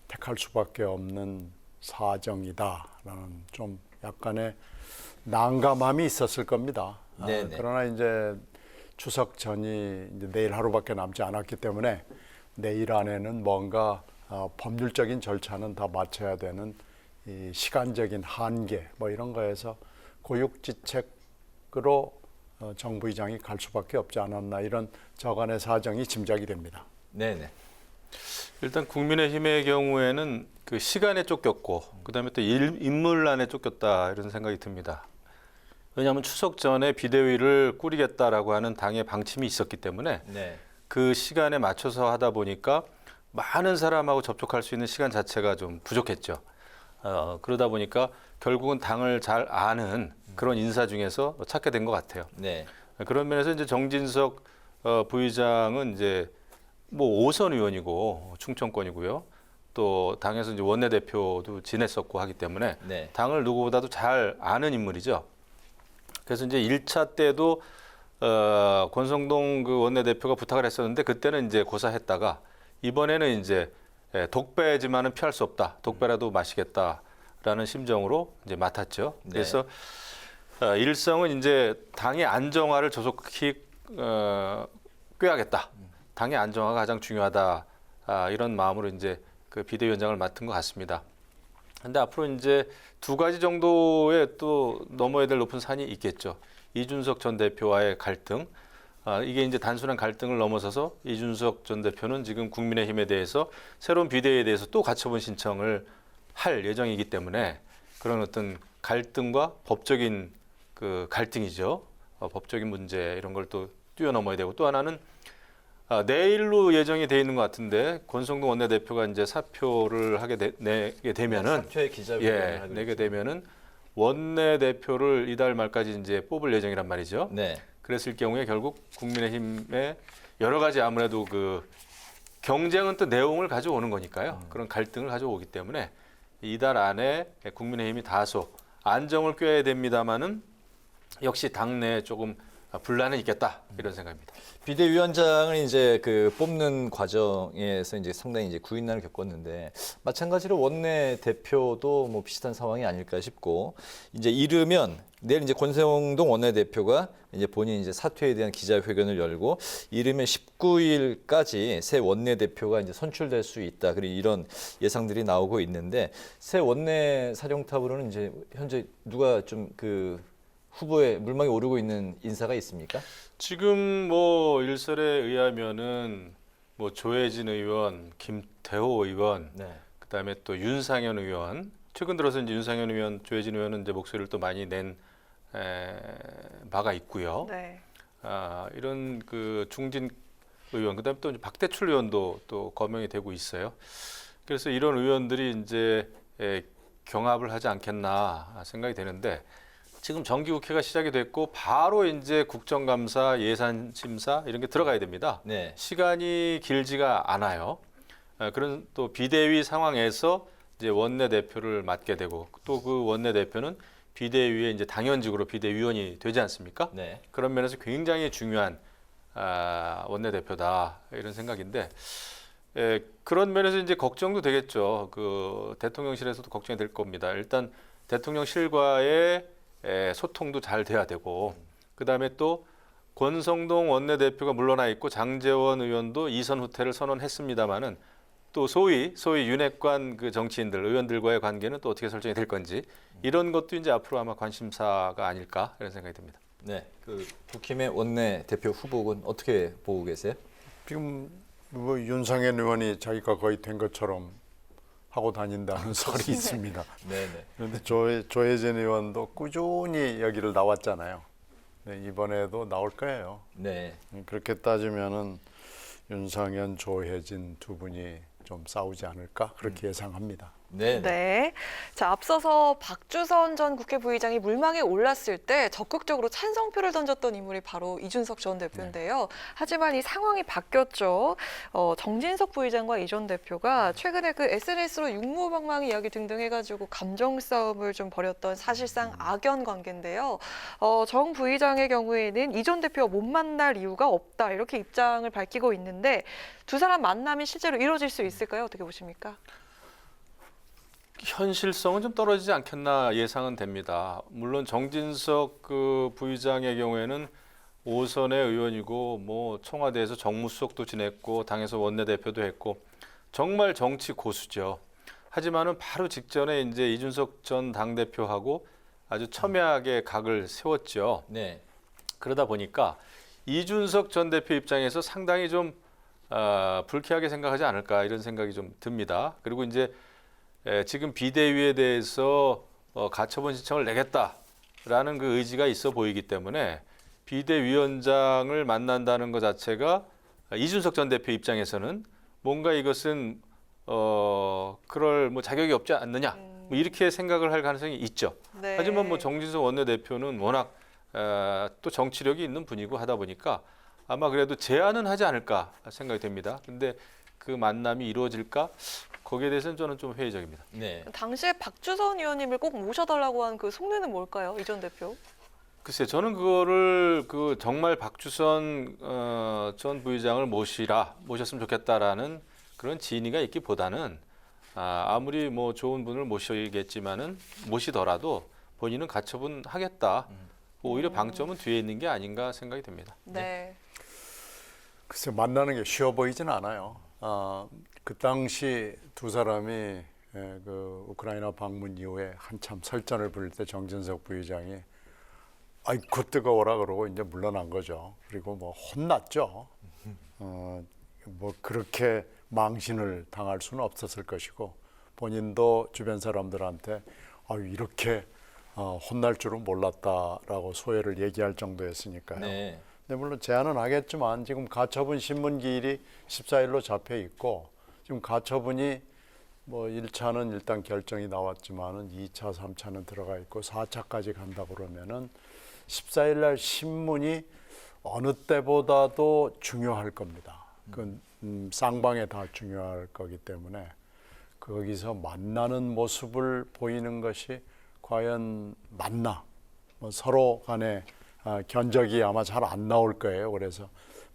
택할 수밖에 없는 사정이다라는 좀 약간의 난감함이 있었을 겁니다. 네네. 그러나 이제 추석 전이 이제 내일 하루밖에 남지 않았기 때문에 내일 안에는 뭔가 법률적인 절차는 다 마쳐야 되는 이 시간적인 한계 뭐 이런 거에서 고육지책으로 정부의장이 갈 수밖에 없지 않았나 이런 저간의 사정이 짐작이 됩니다. 네네. 일단 국민의힘의 경우에는 그 시간에 쫓겼고 그다음에 또 인물난에 쫓겼다 이런 생각이 듭니다. 왜냐하면 추석 전에 비대위를 꾸리겠다라고 하는 당의 방침이 있었기 때문에 네. 그 시간에 맞춰서 하다 보니까 많은 사람하고 접촉할 수 있는 시간 자체가 좀 부족했죠. 그러다 보니까 결국은 당을 잘 아는 그런 인사 중에서 찾게 된 것 같아요. 네. 그런 면에서 이제 정진석 부의장은 이제 뭐 5선 의원이고 충청권이고요. 또 당에서 이제 원내대표도 지냈었고 하기 때문에 네. 당을 누구보다도 잘 아는 인물이죠. 그래서 이제 1차 때도 권성동 그 원내대표가 부탁을 했었는데 그때는 이제 고사했다가 이번에는 이제 독배지만은 피할 수 없다. 독배라도 마시겠다라는 심정으로 이제 맡았죠. 네. 그래서 일성은 이제 당의 안정화를 조속히 꾀하겠다. 당의 안정화가 가장 중요하다. 이런 마음으로 이제 그 비대위원장을 맡은 것 같습니다. 근데 앞으로 이제 두 가지 정도의 또 넘어야 될 높은 산이 있겠죠. 이준석 전 대표와의 갈등. 이게 이제 단순한 갈등을 넘어서서 이준석 전 대표는 지금 국민의힘에 대해서 새로운 비대위에 대해서 또 가처분 신청을 할 예정이기 때문에 그런 어떤 갈등과 법적인 그 갈등이죠. 법적인 문제 이런 걸 또 뛰어넘어야 되고 또 하나는 내일로 예정이 돼 있는 것 같은데 권성동 원내대표가 이제 사표를 내게 되면은 사퇴 기자회견을 하고 내게 되면은 원내대표를 이달 말까지 이제 뽑을 예정이란 말이죠. 네. 그랬을 경우에 결국 국민의힘의 여러 가지 아무래도 그 경쟁은 또 내용을 가져오는 거니까요. 그런 갈등을 가져오기 때문에 이달 안에 국민의힘이 다소 안정을 꾀야 됩니다만은 역시 당내에 조금 분란은 있겠다 이런 생각입니다. 비대위원장을 이제 그 뽑는 과정에서 이제 상당히 이제 구인난을 겪었는데 마찬가지로 원내 대표도 뭐 비슷한 상황이 아닐까 싶고 이제 이르면 내일 이제 권성동 원내대표가 이제 본인 이제 사퇴에 대한 기자회견을 열고 이르면 19일까지 새 원내대표가 이제 선출될 수 있다. 그리고 이런 예상들이 나오고 있는데 새 원내 사령탑으로는 이제 현재 누가 좀 그 후보에 물망에 오르고 있는 인사가 있습니까? 지금 뭐 일설에 의하면은 뭐 조혜진 의원, 김태호 의원, 네. 그다음에 또 윤상현 의원. 최근 들어서 이제 윤상현 의원, 조혜진 의원은 이제 목소리를 또 많이 낸 바가 있고요. 네. 이런 그 중진 의원, 그다음에 또 박대출 의원도 또 거명이 되고 있어요. 그래서 이런 의원들이 이제 경합을 하지 않겠나 생각이 되는데. 지금 정기국회가 시작이 됐고 바로 이제 국정감사, 예산심사 이런 게 들어가야 됩니다. 네. 시간이 길지가 않아요. 그런 또 비대위 상황에서 이제 원내대표를 맡게 되고 또 그 원내대표는 비대위의 이제 당연직으로 비대위원이 되지 않습니까? 네. 그런 면에서 굉장히 중요한 원내대표다 이런 생각인데 그런 면에서 이제 걱정도 되겠죠. 그 대통령실에서도 걱정이 될 겁니다. 일단 대통령실과의 소통도 잘 돼야 되고 그다음에 또 권성동 원내대표가 물러나 있고 장제원 의원도 이선 후퇴를 선언했습니다마는 또 소위 윤핵관 그 정치인들 의원들과의 관계는 또 어떻게 설정이 될 건지 이런 것도 이제 앞으로 아마 관심사가 아닐까 이런 생각이 듭니다. 네, 그 국힘의 원내대표 후보군 어떻게 보고 계세요? 지금 뭐 윤상현 의원이 자기가 거의 된 것처럼 하고 다닌다는 설이 있습니다. 네네. 그런데 조혜진 의원도 꾸준히 여기를 나왔잖아요. 네, 이번에도 나올 거예요. 네. 그렇게 따지면은 윤상현, 조혜진 두 분이 좀 싸우지 않을까 그렇게 예상합니다. 네. 네. 자, 앞서서 박주선 전 국회 부의장이 물망에 올랐을 때 적극적으로 찬성표를 던졌던 인물이 바로 이준석 전 대표인데요. 하지만 이 상황이 바뀌었죠. 정진석 부의장과 이 전 대표가 최근에 그 SNS로 육모방망이 이야기 등등 해가지고 감정 싸움을 좀 벌였던 사실상 악연 관계인데요. 정 부의장의 경우에는 이 전 대표와 못 만날 이유가 없다 이렇게 입장을 밝히고 있는데 두 사람 만남이 실제로 이루어질 수 있을까요? 어떻게 보십니까? 현실성은 좀 떨어지지 않겠나 예상은 됩니다. 물론 정진석 그 부의장의 경우에는 5선의 의원이고 뭐 청와대에서 정무수석도 지냈고 당에서 원내대표도 했고 정말 정치 고수죠. 하지만은 바로 직전에 이제 이준석 전 당대표하고 아주 첨예하게 각을 세웠죠. 네. 그러다 보니까 이준석 전 대표 입장에서 상당히 좀 불쾌하게 생각하지 않을까 이런 생각이 좀 듭니다. 그리고 이제 지금 비대위에 대해서 가처분 신청을 내겠다라는 그 의지가 있어 보이기 때문에 비대위원장을 만난다는 것 자체가 이준석 전 대표 입장에서는 뭔가 이것은 그럴 뭐 자격이 없지 않느냐 뭐 이렇게 생각을 할 가능성이 있죠. 네. 하지만 뭐 정진석 원내대표는 워낙 또 정치력이 있는 분이고 하다 보니까 아마 그래도 제안은 하지 않을까 생각이 됩니다. 근데 그 만남이 이루어질까? 거기에 대해서는 저는 좀 회의적입니다. 네. 당시에 박주선 의원님을 꼭 모셔달라고 한 그 속내는 뭘까요? 이 전 대표? 글쎄, 저는 그거를 그 정말 박주선 전 부의장을 모셨으면 좋겠다라는 그런 진의가 있기보다는 아무리 뭐 좋은 분을 모시겠지만은 모시더라도 본인은 가처분 하겠다. 오히려 방점은 뒤에 있는 게 아닌가 생각이 듭니다. 네. 글쎄 만나는 게 쉬워 보이진 않아요. 그 당시 두 사람이 그 우크라이나 방문 이후에 한참 설전을 벌일 때 정진석 부의장이 아이고 뜨거워라 그러고 이제 물러난 거죠. 그리고 뭐 혼났죠. 뭐 그렇게 망신을 당할 수는 없었을 것이고 본인도 주변 사람들한테 이렇게 혼날 줄은 몰랐다라고 소회를 얘기할 정도였으니까요. 네. 근데 물론 제안은 하겠지만 지금 가처분 신문기일이 14일로 잡혀 있고 지금 가처분이 뭐 1차는 일단 결정이 나왔지만은 2차, 3차는 들어가 있고 4차까지 간다 그러면은 14일 날 신문이 어느 때보다도 중요할 겁니다. 그건 쌍방에 다 중요할 거기 때문에 거기서 만나는 모습을 보이는 것이 과연 맞나? 뭐 서로 간에 견적이 아마 잘 안 나올 거예요. 그래서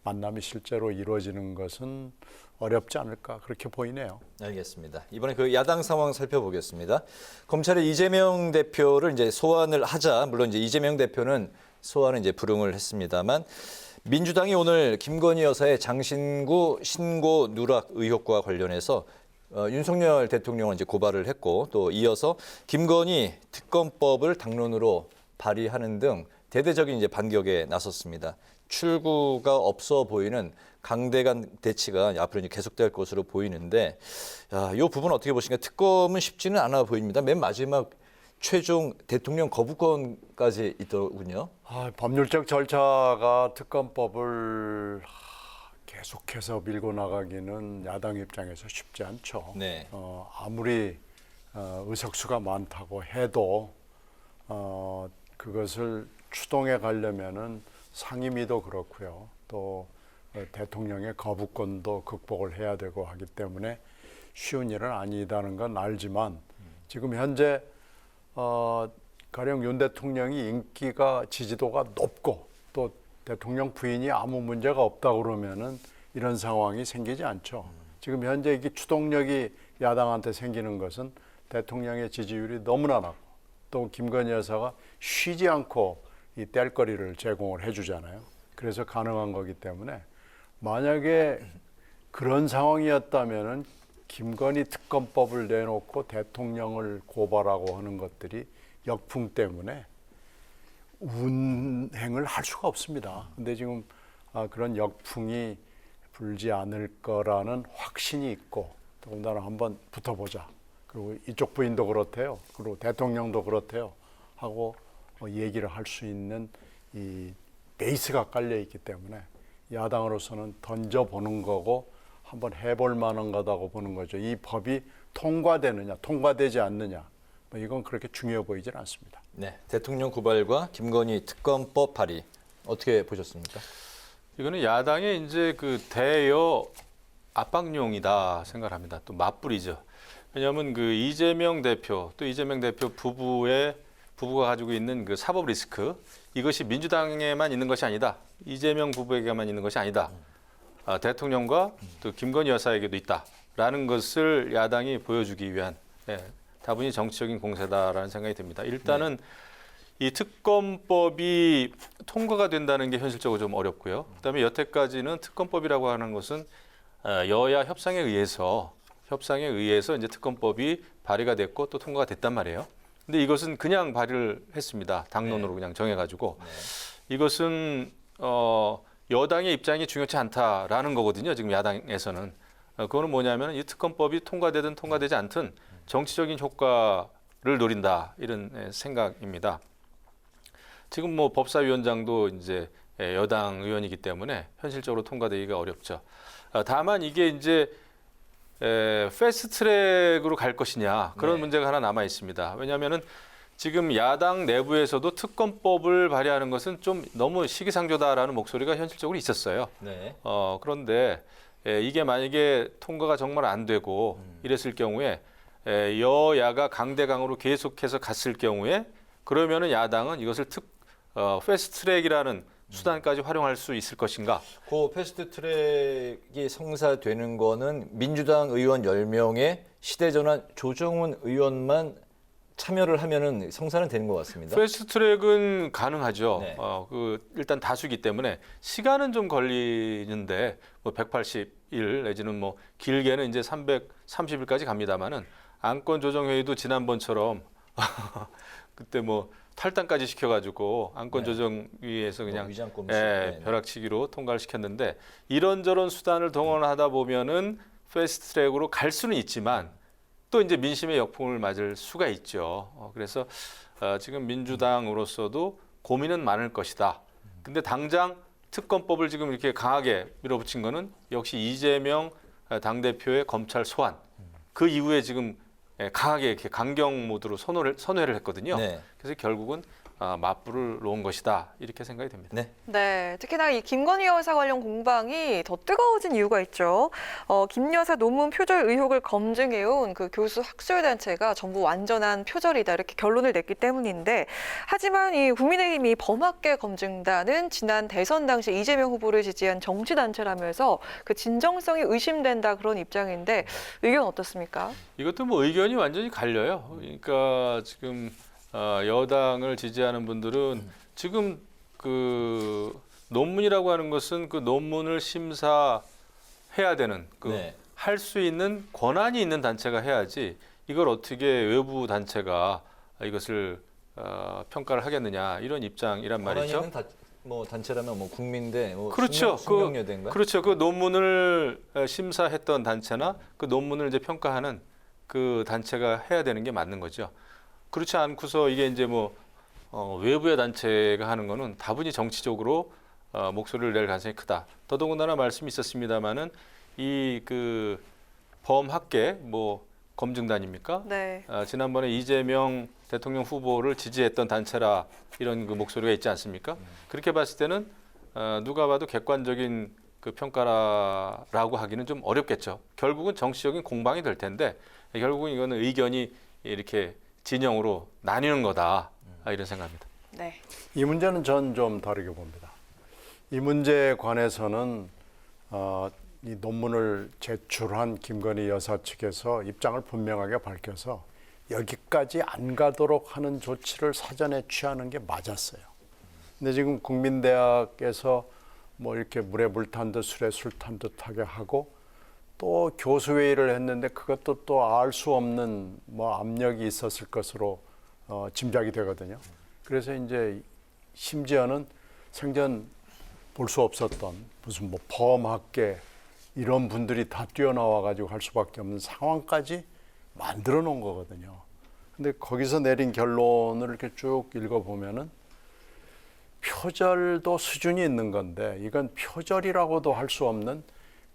만남이 실제로 이루어지는 것은 어렵지 않을까 그렇게 보이네요. 알겠습니다. 이번에 그 야당 상황 살펴보겠습니다. 검찰이 이재명 대표를 이제 소환을 하자, 물론 이제 이재명 대표는 소환을 이제 불응을 했습니다만 민주당이 오늘 김건희 여사의 장신구 신고 누락 의혹과 관련해서 윤석열 대통령을 이제 고발을 했고 또 이어서 김건희 특검법을 당론으로 발의하는 등 대대적인 이제 반격에 나섰습니다. 출구가 없어 보이는 강대강 대치가 앞으로 이제 계속될 것으로 보이는데, 이 부분 어떻게 보십니까? 특검은 쉽지는 않아 보입니다. 맨 마지막 최종 대통령 거부권까지 있더군요. 법률적 절차가 특검법을 계속해서 밀고 나가기는 야당 입장에서 쉽지 않죠. 네. 아무리 의석수가 많다고 해도 그것을 추동해 가려면은 상임위도 그렇고요. 또 대통령의 거부권도 극복을 해야 되고 하기 때문에 쉬운 일은 아니다는 건 알지만 지금 현재 가령 윤 대통령이 인기가 지지도가 높고 또 대통령 부인이 아무 문제가 없다 그러면은 이런 상황이 생기지 않죠. 지금 현재 이게 추동력이 야당한테 생기는 것은 대통령의 지지율이 너무나 낮고 또 김건희 여사가 쉬지 않고 이 뗄거리를 제공을 해주잖아요. 그래서 가능한 거기 때문에 만약에 그런 상황이었다면은 김건희 특검법을 내놓고 대통령을 고발하고 하는 것들이 역풍 때문에 운행을 할 수가 없습니다. 근데 지금 그런 역풍이 불지 않을 거라는 확신이 있고 더군다나 한번 붙어보자 그리고 이쪽 부인도 그렇대요. 그리고 대통령도 그렇대요. 하고 얘기를 할 수 있는 이 베이스가 깔려 있기 때문에 야당으로서는 던져보는 거고 한번 해볼 만한 거다고 보는 거죠. 이 법이 통과되느냐, 통과되지 않느냐, 뭐 이건 그렇게 중요해 보이질 않습니다. 네, 대통령 고발과 김건희 특검법 발의 어떻게 보셨습니까? 이거는 야당의 이제 그 대여 압박용이다 생각합니다. 또 맞불이죠. 왜냐하면 그 이재명 대표 또 이재명 대표 부부가 가지고 있는 그 사법 리스크, 이것이 민주당에만 있는 것이 아니다. 이재명 부부에게만 있는 것이 아니다. 대통령과 또 김건희 여사에게도 있다라는 것을 야당이 보여주기 위한 다분히 정치적인 공세다라는 생각이 듭니다. 일단은 이 특검법이 통과가 된다는 게 현실적으로 좀 어렵고요. 그다음에 여태까지는 특검법이라고 하는 것은 여야 협상에 의해서 이제 특검법이 발의가 됐고 또 통과가 됐단 말이에요. 근데 이것은 그냥 발의를 했습니다. 당론으로 그냥 정해가지고 이것은 여당의 입장이 중요치 않다라는 거거든요. 지금 야당에서는 그거는 뭐냐면 이 특검법이 통과되든 통과되지 않든 정치적인 효과를 노린다 이런 생각입니다. 지금 뭐 법사위원장도 이제 여당 의원이기 때문에 현실적으로 통과되기가 어렵죠. 다만 이게 이제 패스트트랙으로 갈 것이냐 그런 문제가 하나 남아 있습니다. 왜냐하면은 지금 야당 내부에서도 특검법을 발의하는 것은 좀 너무 시기상조다라는 목소리가 현실적으로 있었어요. 그런데 이게 만약에 통과가 정말 안 되고 이랬을 경우에 여야가 강대강으로 계속해서 갔을 경우에 그러면은 야당은 이것을 패스트트랙이라는 수단까지 활용할 수 있을 것인가? 그 패스트트랙이 성사되는 거는 민주당 의원 10명에 시대전환 조정훈 의원만 참여를 하면은 성사는 되는 것 같습니다. 패스트트랙은 가능하죠. 일단 다수기 때문에 시간은 좀 걸리는데 뭐 180일 내지는 뭐 길게는 이제 330일까지 갑니다만은 안건 조정회의도 지난번처럼 그때 뭐 탈당까지 시켜가지고 안건조정위에서 그냥 벼락치기로 통과를 시켰는데 이런저런 수단을 동원하다 보면은 패스트트랙으로 갈 수는 있지만 또 이제 민심의 역풍을 맞을 수가 있죠. 그래서 지금 민주당으로서도 고민은 많을 것이다. 근데 당장 특검법을 지금 이렇게 강하게 밀어붙인 거는 역시 이재명 당대표의 검찰 소환. 그 이후에 지금 강하게 이렇게 강경 모드로 선회를 했거든요. 그래서 결국은 맞불을 놓은 것이다 이렇게 생각이 됩니다. 네, 특히나 이 김건희 여사 관련 공방이 더 뜨거워진 이유가 있죠. 김 여사 논문 표절 의혹을 검증해온 그 교수 학술단체가 전부 완전한 표절이다 이렇게 결론을 냈기 때문인데, 하지만 이 국민의힘이 범학계 검증단은 지난 대선 당시 이재명 후보를 지지한 정치단체라면서 그 진정성이 의심된다 그런 입장인데 의견 어떻습니까? 이것도 뭐 의견이 완전히 갈려요. 그러니까 지금 여당을 지지하는 분들은 지금 그 논문이라고 하는 것은 그 논문을 심사해야 되는 할 수 있는 권한이 있는 단체가 해야지 이걸 어떻게 외부 단체가 이것을 평가를 하겠느냐 이런 입장이란 말이죠. 뭐 단체라면 뭐 국민대, 뭐 그렇죠. 숙명여대인가? 그렇죠. 그 논문을 심사했던 단체나 그 논문을 이제 평가하는 그 단체가 해야 되는 게 맞는 거죠. 그렇지 않고서 이게 이제 뭐 외부의 단체가 하는 거는 다분히 정치적으로 목소리를 낼 가능성이 크다. 더더군다나 말씀이 있었습니다마는 이 그 범학계 뭐 검증단입니까? 지난번에 이재명 대통령 후보를 지지했던 단체라 이런 그 목소리가 있지 않습니까? 그렇게 봤을 때는 누가 봐도 객관적인 그 평가라고 하기는 좀 어렵겠죠. 결국은 정치적인 공방이 될 텐데 결국은 이거는 의견이 이렇게 진영으로 나뉘는 거다 이런 생각입니다. 이 문제는 전 좀 다르게 봅니다. 이 문제에 관해서는 이 논문을 제출한 김건희 여사 측에서 입장을 분명하게 밝혀서 여기까지 안 가도록 하는 조치를 사전에 취하는 게 맞았어요. 근데 지금 국민대학에서 뭐 이렇게 물에 물 탄 듯 술에 술 탄 듯하게 하고 또 교수회의를 했는데 그것도 또 알 수 없는 뭐 압력이 있었을 것으로 짐작이 되거든요. 그래서 이제 심지어는 생전 볼 수 없었던 무슨 뭐 범학계 이런 분들이 다 뛰어나와 가지고 할 수밖에 없는 상황까지 만들어 놓은 거거든요. 근데 거기서 내린 결론을 이렇게 쭉 읽어보면은 표절도 수준이 있는 건데 이건 표절이라고도 할 수 없는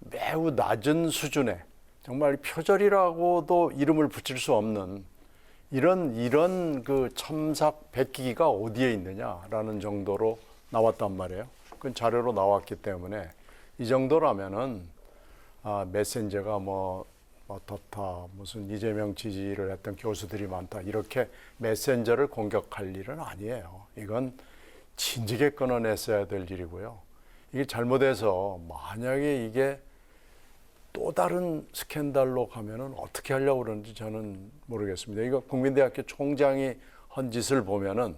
매우 낮은 수준의 정말 표절이라고도 이름을 붙일 수 없는 이런 그 첨삭 백기기가 어디에 있느냐라는 정도로 나왔단 말이에요. 그건 자료로 나왔기 때문에 이 정도라면은 메신저가 어떻다, 무슨 이재명 지지를 했던 교수들이 많다, 이렇게 메신저를 공격할 일은 아니에요. 이건 진즉에 끊어냈어야 될 일이고요. 이게 잘못해서 만약에 이게 또 다른 스캔들로 가면은 어떻게 하려고 그러는지 저는 모르겠습니다. 이거 국민대학교 총장이 한 짓을 보면은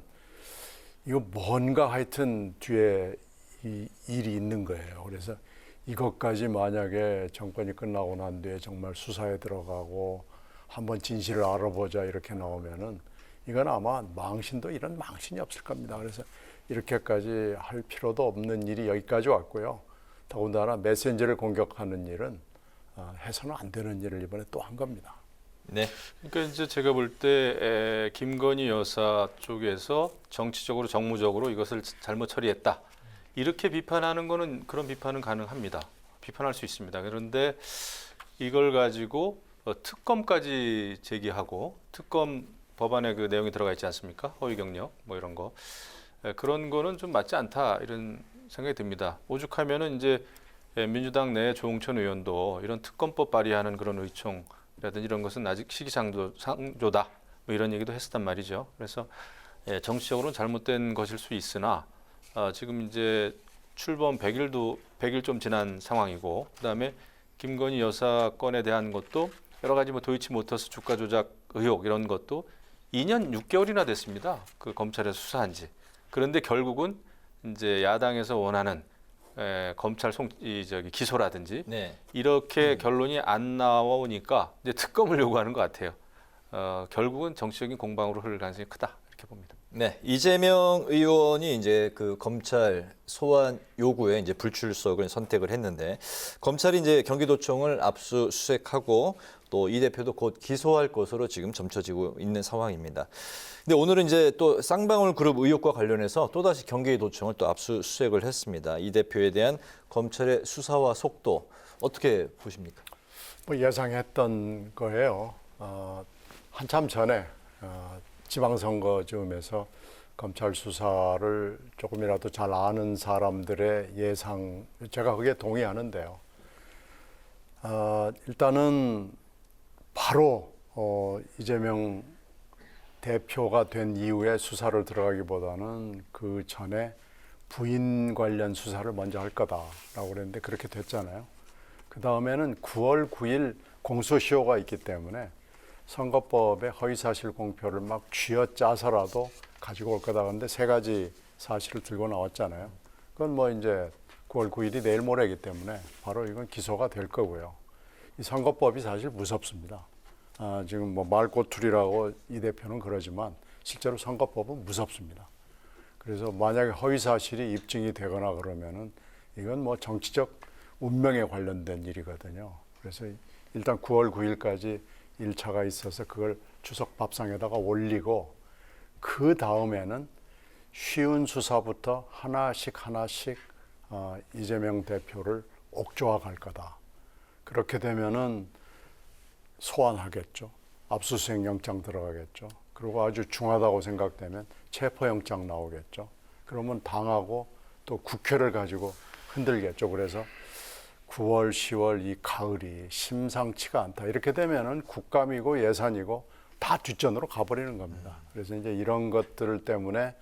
이거 뭔가 하여튼 뒤에 이 일이 있는 거예요. 그래서 이것까지 만약에 정권이 끝나고 난 뒤에 정말 수사에 들어가고 한번 진실을 알아보자 이렇게 나오면은 이건 아마 망신도 이런 망신이 없을 겁니다. 그래서 이렇게까지 할 필요도 없는 일이 여기까지 왔고요. 더군다나 메신저를 공격하는 일은 해서는 안 되는 일을 이번에 또 한 겁니다. 네. 그러니까 이제 제가 볼 때 김건희 여사 쪽에서 정치적으로 정무적으로 이것을 잘못 처리했다. 이렇게 비판하는 거는 그런 비판은 가능합니다. 비판할 수 있습니다. 그런데 이걸 가지고 특검까지 제기하고 특검 법안에 그 내용이 들어가 있지 않습니까? 허위 경력 뭐 이런 거. 그런 거는 좀 맞지 않다 이런 생각이 듭니다. 오죽하면은 이제 민주당 내 조홍천 의원도 이런 특검법 발의하는 그런 의총이라든지 이런 것은 아직 시기상조다 뭐 이런 얘기도 했었단 말이죠. 그래서 정치적으로는 잘못된 것일 수 있으나 지금 이제 출범 100일 좀 지난 상황이고 그다음에 김건희 여사 건에 대한 것도 여러 가지 뭐 도이치모터스 주가 조작 의혹 이런 것도 2년 6개월이나 됐습니다. 그 검찰에서 수사한 지. 그런데 결국은 이제 야당에서 원하는 검찰 기소라든지 네. 이렇게 결론이 안 나오니까 이제 특검을 요구하는 것 같아요. 결국은 정치적인 공방으로 흐를 가능성이 크다 이렇게 봅니다. 네, 이재명 의원이 이제 그 검찰 소환 요구에 이제 불출석을 선택을 했는데 검찰이 이제 경기도청을 압수수색하고 또 이 대표도 곧 기소할 것으로 지금 점쳐지고 있는 상황입니다. 근데 오늘은 이제 또 쌍방울 그룹 의혹과 관련해서 또다시 경기도청을 또 압수수색을 했습니다. 이 대표에 대한 검찰의 수사와 속도 어떻게 보십니까? 뭐 예상했던 거예요. 한참 전에 지방선거 즈음에서 검찰 수사를 조금이라도 잘 아는 사람들의 예상, 제가 거기에 동의하는데요. 일단은 바로 이재명 대표가 된 이후에 수사를 들어가기보다는 그 전에 부인 관련 수사를 먼저 할 거다라고 그랬는데 그렇게 됐잖아요. 그 다음에는 9월 9일 공소시효가 있기 때문에 선거법에 허위사실 공표를 막 쥐어짜서라도 가지고 올 거다. 근데 세 가지 사실을 들고 나왔잖아요. 그건 뭐 이제 9월 9일이 내일 모레이기 때문에 바로 이건 기소가 될 거고요. 이 선거법이 사실 무섭습니다. 지금 뭐 말꼬투리라고 이 대표는 그러지만 실제로 선거법은 무섭습니다. 그래서 만약에 허위사실이 입증이 되거나 그러면은 이건 뭐 정치적 운명에 관련된 일이거든요. 그래서 일단 9월 9일까지 1차가 있어서 그걸 추석 밥상에다가 올리고 그 다음에는 쉬운 수사부터 하나씩 이재명 대표를 옥조화 갈 거다. 그렇게 되면은 소환하겠죠. 압수수색 영장 들어가겠죠. 그리고 아주 중하다고 생각되면 체포영장 나오겠죠. 그러면 당하고 또 국회를 가지고 흔들겠죠. 그래서 9월, 10월 이 가을이 심상치가 않다. 이렇게 되면은 국감이고 예산이고 다 뒷전으로 가버리는 겁니다. 그래서 이제 이런 것들 때문에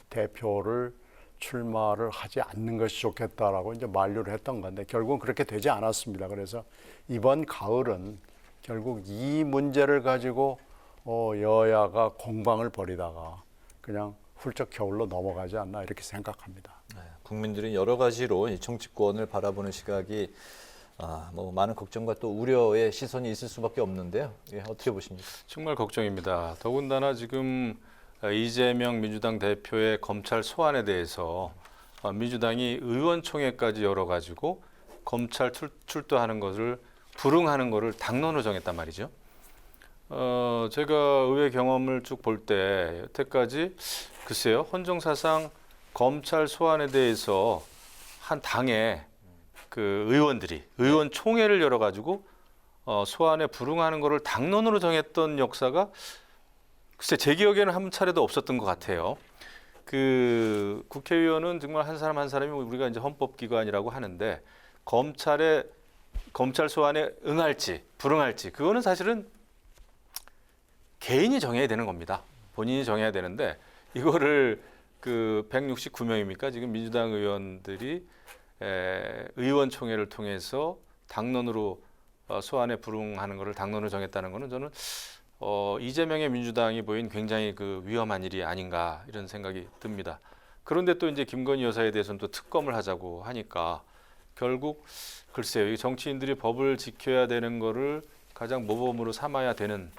대표를 출마를 하지 않는 것이 좋겠다라고 이제 만류를 했던 건데 결국은 그렇게 되지 않았습니다. 그래서 이번 가을은 결국 이 문제를 가지고 여야가 공방을 벌이다가 그냥 훌쩍 겨울로 넘어가지 않나 이렇게 생각합니다. 네, 국민들이 여러 가지로 이 정치권을 바라보는 시각이 뭐 많은 걱정과 또 우려의 시선이 있을 수밖에 없는데요. 예, 어떻게 보십니까? 정말 걱정입니다. 더군다나 지금 이재명 민주당 대표의 검찰 소환에 대해서 민주당이 의원총회까지 열어가지고 검찰 출두하는 것을 불응하는 것을 당론으로 정했단 말이죠. 제가 의회 경험을 쭉 볼 때 여태까지 글쎄요, 헌정사상 검찰 소환에 대해서 한 당의 그 의원들이 의원총회를 열어가지고 소환에 불응하는 것을 당론으로 정했던 역사가 글쎄 제 기억에는 한 차례도 없었던 것 같아요. 그 국회의원은 정말 한 사람 한 사람이 우리가 이제 헌법기관이라고 하는데 검찰 소환에 응할지 불응할지 그거는 사실은 개인이 정해야 되는 겁니다. 본인이 정해야 되는데 이거를 그 169명입니까? 지금 민주당 의원들이 의원총회를 통해서 당론으로 소환에 불응하는 것을 당론으로 정했다는 것은 저는 이재명의 민주당이 보인 굉장히 그 위험한 일이 아닌가 이런 생각이 듭니다. 그런데 또 이제 김건희 여사에 대해서는 또 특검을 하자고 하니까 결국 글쎄요, 이 정치인들이 법을 지켜야 되는 거를 가장 모범으로 삼아야 되는데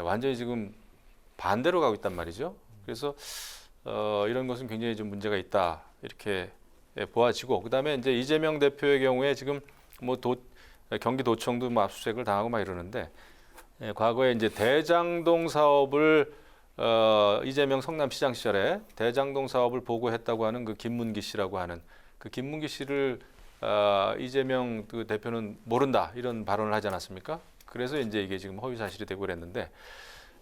완전히 지금 반대로 가고 있단 말이죠. 그래서 이런 것은 굉장히 좀 문제가 있다 이렇게 보아지고, 그다음에 이제 이재명 대표의 경우에 지금 뭐 경기도청도 뭐 압수수색을 당하고 막 이러는데 과거에 이제 대장동 사업을 이재명 성남시장 시절에 대장동 사업을 보고했다고 하는 그 김문기 씨라고 하는 그 김문기 씨를 이재명 그 대표는 모른다 이런 발언을 하지 않았습니까? 그래서 이제 이게 지금 허위 사실이 되고 그랬는데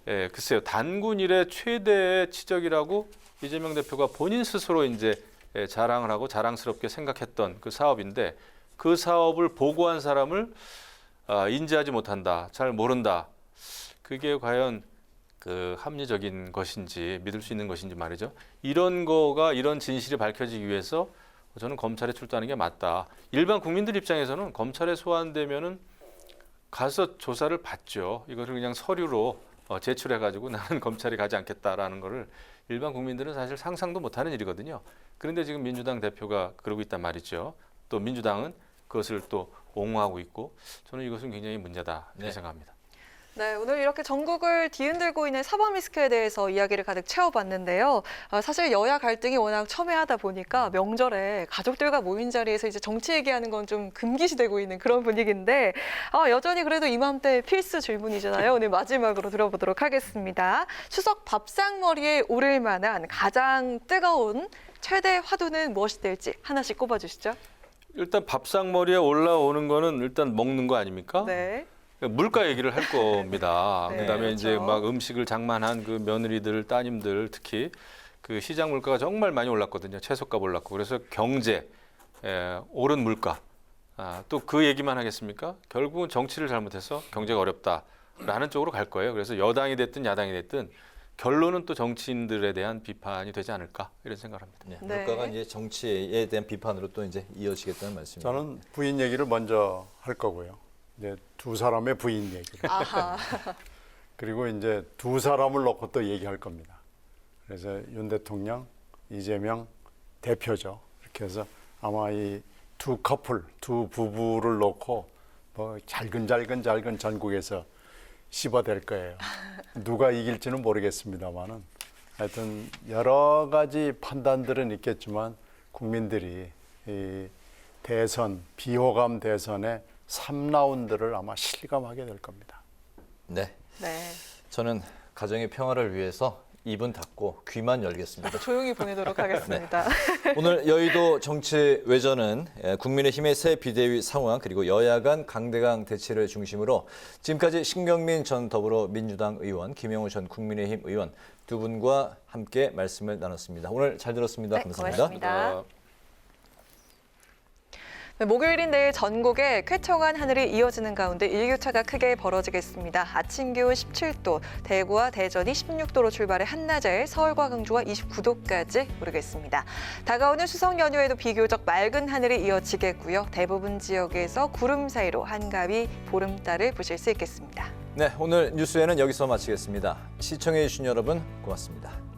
글쎄요, 단군 이래 최대의 치적이라고 이재명 대표가 본인 스스로 이제 자랑을 하고 자랑스럽게 생각했던 그 사업인데 그 사업을 보고한 사람을 인지하지 못한다, 잘 모른다. 그게 과연 그 합리적인 것인지 믿을 수 있는 것인지 말이죠. 이런 진실이 밝혀지기 위해서 저는 검찰에 출두하는 게 맞다. 일반 국민들 입장에서는 검찰에 소환되면은 가서 조사를 받죠. 이거를 그냥 서류로 제출해가지고 나는 검찰이 가지 않겠다라는 거를 일반 국민들은 사실 상상도 못하는 일이거든요. 그런데 지금 민주당 대표가 그러고 있단 말이죠. 또 민주당은 그것을 또 옹호하고 있고 저는 이것은 굉장히 문제다 이렇게 생각합니다. 네, 오늘 이렇게 전국을 뒤흔들고 있는 사법 리스크에 대해서 이야기를 가득 채워봤는데요. 사실 여야 갈등이 워낙 첨예하다 보니까 명절에 가족들과 모인 자리에서 이제 정치 얘기하는 건 좀 금기시되고 있는 그런 분위기인데 여전히 그래도 이맘때 필수 질문이잖아요. 오늘 마지막으로 들어보도록 하겠습니다. 추석 밥상머리에 오를 만한 가장 뜨거운 최대 화두는 무엇이 될지 하나씩 꼽아주시죠. 일단 밥상머리에 올라오는 거는 일단 먹는 거 아닙니까? 네. 물가 얘기를 할 겁니다. 네, 그다음에 그렇죠. 이제 막 음식을 장만한 그 며느리들, 따님들 특히 그 시장 물가가 정말 많이 올랐거든요. 채소값 올랐고 그래서 경제, 오른 물가. 또 그 얘기만 하겠습니까? 결국은 정치를 잘못해서 경제가 어렵다라는 쪽으로 갈 거예요. 그래서 여당이 됐든 야당이 됐든 결론은 또 정치인들에 대한 비판이 되지 않을까 이런 생각을 합니다. 네, 물가가 이제 정치에 대한 비판으로 또 이제 이어지겠다는 말씀입니다. 저는 부인 얘기를 먼저 할 거고요. 이제 두 사람의 부인 얘기를. 그리고 이제 두 사람을 놓고 또 얘기할 겁니다. 그래서 윤 대통령, 이재명 대표죠. 이렇게 해서 아마 이 두 커플, 두 부부를 놓고 뭐 잘근 전국에서 씹어댈 거예요. 누가 이길지는 모르겠습니다만은 하여튼 여러 가지 판단들은 있겠지만 국민들이 이 대선, 비호감 대선의 3라운드를 아마 실감하게 될 겁니다. 네. 네. 저는 가정의 평화를 위해서 입은 닫고 귀만 열겠습니다. 조용히 보내도록 하겠습니다. 네. 오늘 여의도 정치 외전은 국민의힘의 새 비대위 상황 그리고 여야 간 강대강 대치를 중심으로 지금까지 신경민 전 더불어민주당 의원, 김영우 전 국민의힘 의원 두 분과 함께 말씀을 나눴습니다. 오늘 잘 들었습니다. 네, 감사합니다. 고맙습니다. 네, 목요일인 내일 전국에 쾌청한 하늘이 이어지는 가운데 일교차가 크게 벌어지겠습니다. 아침 기온 17도, 대구와 대전이 16도로 출발해 한낮에 서울과 강주가 29도까지 오르겠습니다. 다가오는 추석 연휴에도 비교적 맑은 하늘이 이어지겠고요. 대부분 지역에서 구름 사이로 한가위 보름달을 보실 수 있겠습니다. 네, 오늘 뉴스에는 여기서 마치겠습니다. 시청해 주신 여러분 고맙습니다.